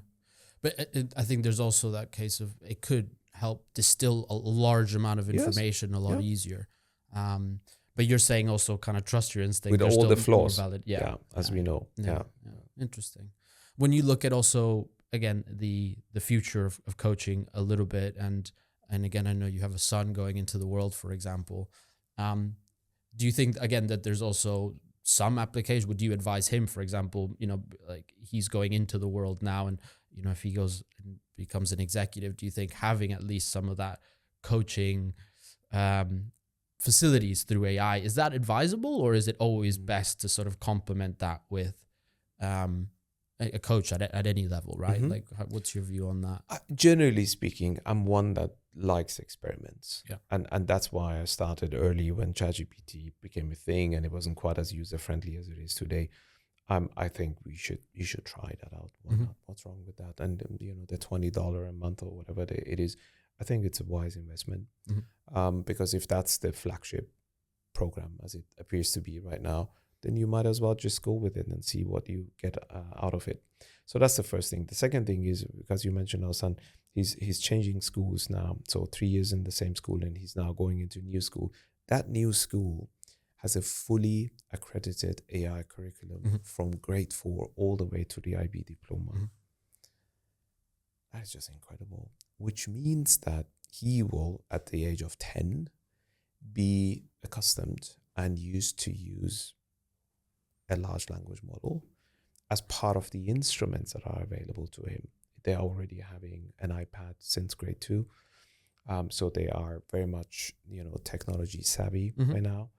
But I think there's also that case of it could help distill a large amount of information a lot easier. But you're saying also kind of trust your instinct. With all the flaws. Valid. As we know. Yeah. Interesting. When you look at also, again, the future of coaching a little bit, and again, I know you have a son going into the world, for example. Do you think, again, that there's also some application? Would you advise him, for example, like he's going into the world now, and if he goes and becomes an executive, do you think having at least some of that coaching facilities through AI, is that advisable, or is it always best to sort of complement that with a coach at any level, right? Like, what's your view on that? Generally speaking, I'm one that likes experiments. Yeah. And that's why I started early when ChatGPT became a thing and it wasn't quite as user-friendly as it is today. I think you should try that out. Why not? What's wrong with that? And the $20 a month or whatever it is, I think it's a wise investment. Because if that's the flagship program as it appears to be right now, then you might as well just go with it and see what you get out of it. So that's the first thing. The second thing is, because you mentioned our son, he's changing schools now. So 3 years in the same school, and he's now going into new school. That new school has a fully accredited AI curriculum from grade 4 all the way to the IB diploma. That is just incredible, which means that he will, at the age of 10, be accustomed and used to use a large language model as part of the instruments that are available to him. They're already having an iPad since grade 2. So they are very much, technology savvy by now.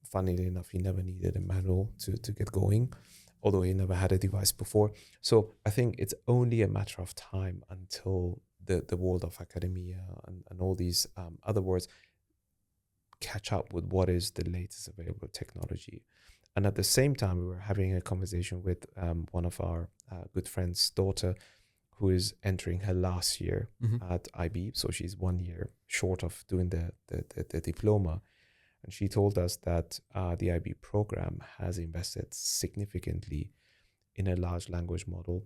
Funnily enough, he never needed a manual to get going, although he never had a device before. So I think it's only a matter of time until the world of academia and all these other words catch up with what is the latest available technology. And at the same time, we were having a conversation with one of our good friends' daughter, who is entering her last year at IB. So she's 1 year short of doing the diploma. And she told us that the IB program has invested significantly in a large language model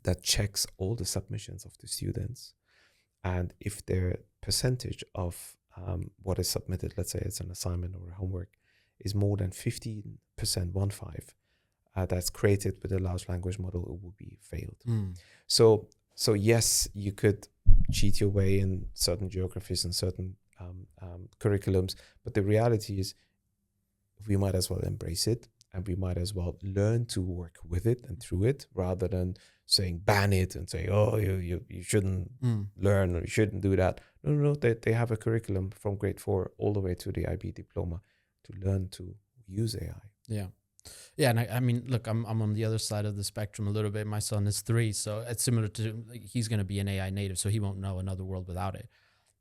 that checks all the submissions of the students. And if their percentage of what is submitted, let's say it's an assignment or a homework, is more than 15%, that's created with a large language model, it will be failed. So yes, you could cheat your way in certain geographies and certain curriculums, but the reality is we might as well embrace it, and we might as well learn to work with it and through it, rather than saying ban it and say, oh, you shouldn't learn, or you shouldn't do that. No, they have a curriculum from grade 4 all the way to the IB diploma to learn to use AI. Yeah, and I mean, look, I'm on the other side of the spectrum a little bit. My son is 3, so it's similar to, like, he's going to be an AI native, so he won't know another world without it.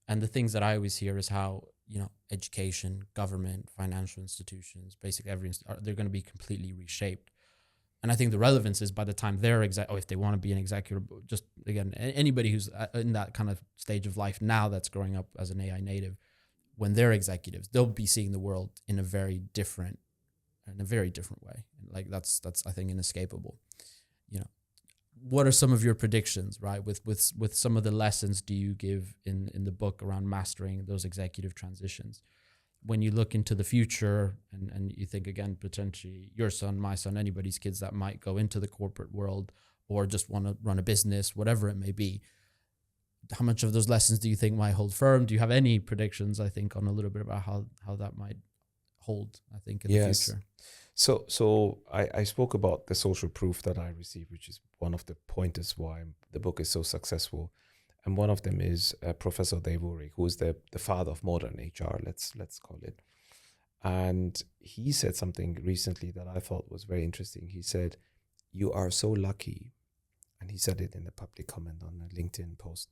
And the things that I always hear is how, education, government, financial institutions, basically they're going to be completely reshaped. And I think the relevance is by the time they're if they want to be an executive, just again, anybody who's in that kind of stage of life now that's growing up as an AI native, when they're executives, they'll be seeing the world in a very different way. Like that's I think inescapable. What are some of your predictions, right? With some of the lessons do you give in the book around mastering those executive transitions? When you look into the future and you think, again, potentially your son, my son, anybody's kids that might go into the corporate world or just want to run a business, whatever it may be, how much of those lessons do you think might hold firm? Do you have any predictions, I think, on a little bit about how that might hold, I think, in the future? So I spoke about the social proof that I received, which is one of the pointers why the book is so successful. And one of them is Professor Dave Ulrich, who is the father of modern HR, let's call it. And he said something recently that I thought was very interesting. He said, you are so lucky, and he said it in a public comment on a LinkedIn post,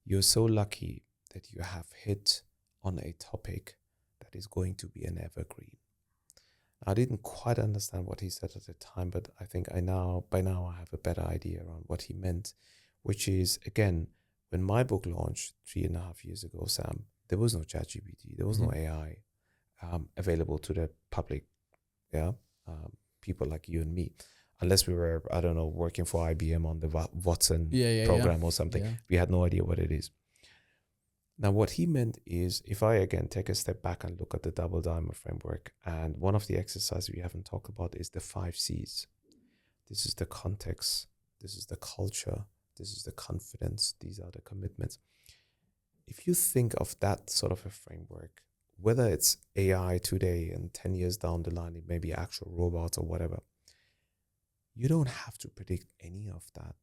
you're so lucky that you have hit on a topic that is going to be an evergreen. I didn't quite understand what he said at the time, but I think by now I have a better idea around what he meant, which is, again, when my book launched 3.5 years ago, Sam, there was no ChatGPT, there was no AI available to the public, people like you and me, unless we were, I don't know, working for IBM on the Watson program or something. Yeah. We had no idea what it is. Now, what he meant is, if I again take a step back and look at the double diamond framework, and one of the exercises we haven't talked about is the 5 C's. This is the context, this is the culture, this is the confidence, these are the commitments. If you think of that sort of a framework, whether it's AI today and 10 years down the line, it may be actual robots or whatever, you don't have to predict any of that.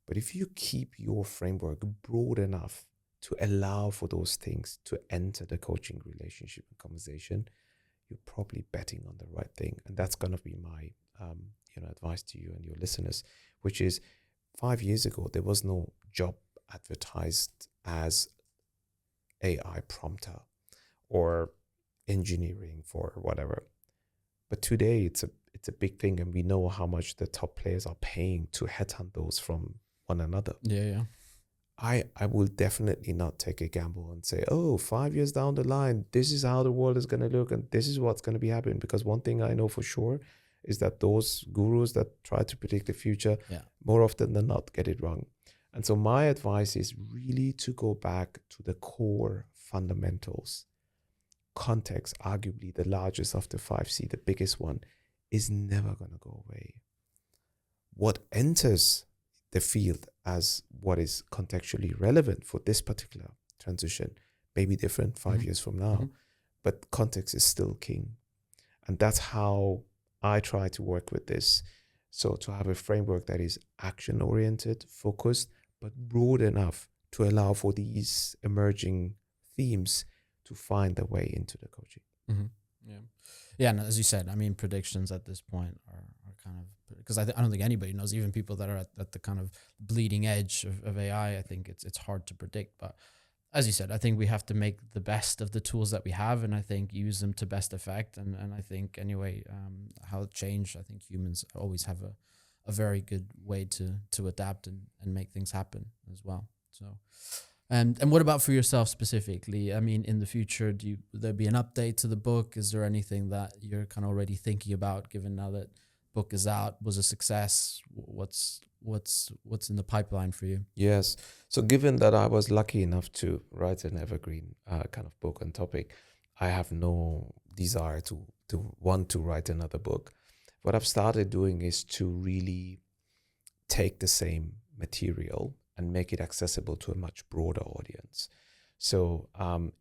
But if you keep your framework broad enough to allow for those things to enter the coaching relationship and conversation, you're probably betting on the right thing. And that's going to be my advice to you and your listeners, which is 5 years ago, there was no job advertised as AI prompter or engineering for whatever. But today it's a big thing, and we know how much the top players are paying to headhunt those from one another. Yeah. I will definitely not take a gamble and say, 5 years down the line, this is how the world is going to look and this is what's going to be happening. Because one thing I know for sure is that those gurus that try to predict the future, more often than not, get it wrong. And so my advice is really to go back to the core fundamentals. Context, arguably the largest of the 5C, the biggest one, is never going to go away. What enters the field as what is contextually relevant for this particular transition may be different 5 years from now, but context is still king. And that's how I try to work with this. So to have a framework that is action-oriented, focused, but broad enough to allow for these emerging themes to find their way into the coaching. Yeah, and as you said, I mean, predictions at this point are kind of, because I don't think anybody knows, even people that are at the kind of bleeding edge of AI. I think it's hard to predict. But as you said, I think we have to make the best of the tools that we have, and I think use them to best effect. And I think anyway, how change, I think humans always have a very good way to adapt and make things happen as well. So. And what about for yourself specifically? I mean, in the future, will there be an update to the book? Is there anything that you're kind of already thinking about, given now that book is out, was a success? What's in the pipeline for you? Yes. So given that I was lucky enough to write an evergreen kind of book and topic, I have no desire to want to write another book. What I've started doing is to really take the same material and make it accessible to a much broader audience. So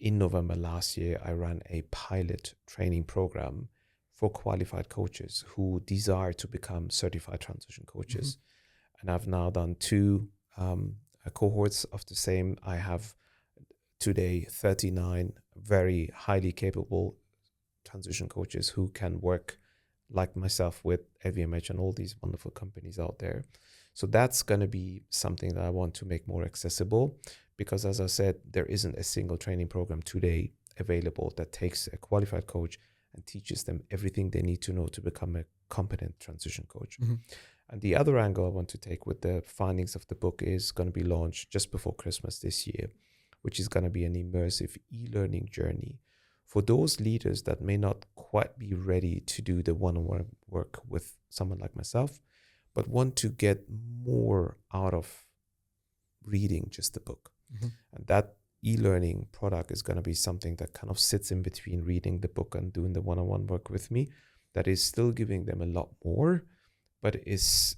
in November last year, I ran a pilot training program for qualified coaches who desire to become certified transition coaches. And I've now done 2 cohorts of the same. I have today 39 very highly capable transition coaches who can work like myself with LVMH and all these wonderful companies out there. So that's going to be something that I want to make more accessible, because as I said, there isn't a single training program today available that takes a qualified coach and teaches them everything they need to know to become a competent transition coach. And the other angle I want to take with the findings of the book is going to be launched just before Christmas this year, which is going to be an immersive e-learning journey for those leaders that may not quite be ready to do the one-on-one work with someone like myself, but want to get more out of reading just the book. And that e-learning product is going to be something that kind of sits in between reading the book and doing the one-on-one work with me, that is still giving them a lot more, but is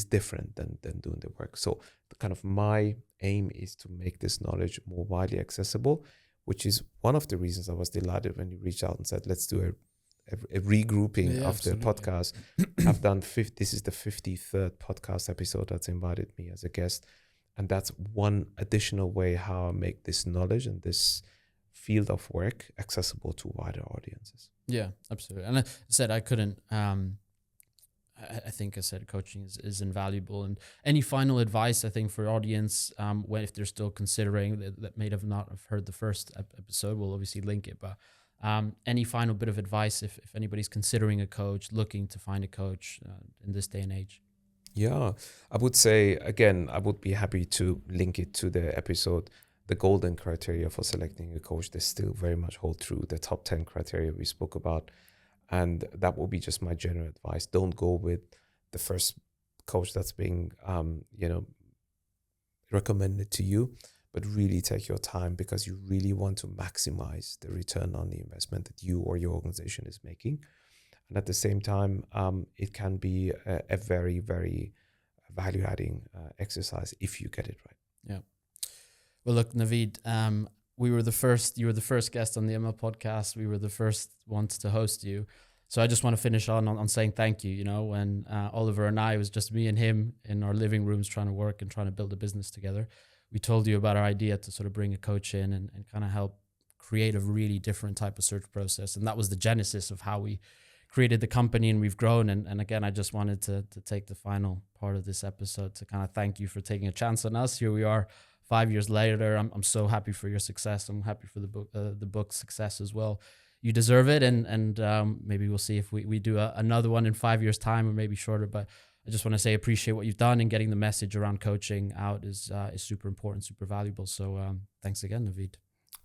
different than doing the work. So kind of my aim is to make this knowledge more widely accessible, which is one of the reasons I was delighted when you reached out and said, let's do a regrouping of absolutely. The podcast. I've done this is the 53rd podcast episode that's invited me as a guest. And that's one additional way how I make this knowledge and this field of work accessible to wider audiences. Yeah, absolutely. And I said I couldn't, I think I said coaching is invaluable. And any final advice, I think, for audience, when if they're still considering that may have not have heard the first episode, we'll obviously link it, but Any final bit of advice if anybody's considering a coach, looking to find a coach in this day and age? Yeah, I would say, again, I would be happy to link it to the episode. The golden criteria for selecting a coach, they still very much hold true. The top 10 criteria we spoke about. And that will be just my general advice. Don't go with the first coach that's being, recommended to you, but really take your time, because you really want to maximize the return on the investment that you or your organization is making. And at the same time, it can be a very, very value-adding exercise if you get it right. Yeah. Well, look, Navid, you were the first guest on the ML podcast. We were the first ones to host you. So I just want to finish on saying thank you. When Oliver and I, it was just me and him in our living rooms trying to work and trying to build a business together. We told you about our idea to sort of bring a coach in and kind of help create a really different type of search process. And that was the genesis of how we created the company, and we've grown. And again, I just wanted to take the final part of this episode to kind of thank you for taking a chance on us. Here we are 5 years later. I'm so happy for your success. I'm happy for the book's success as well. You deserve it. And maybe we'll see if we do another one in 5 years time, or maybe shorter, but I just want to say, appreciate what you've done, and getting the message around coaching out is super important, super valuable. So thanks again, Navid.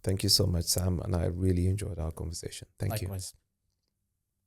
Thank you so much, Sam. And I really enjoyed our conversation. Thank you. Likewise.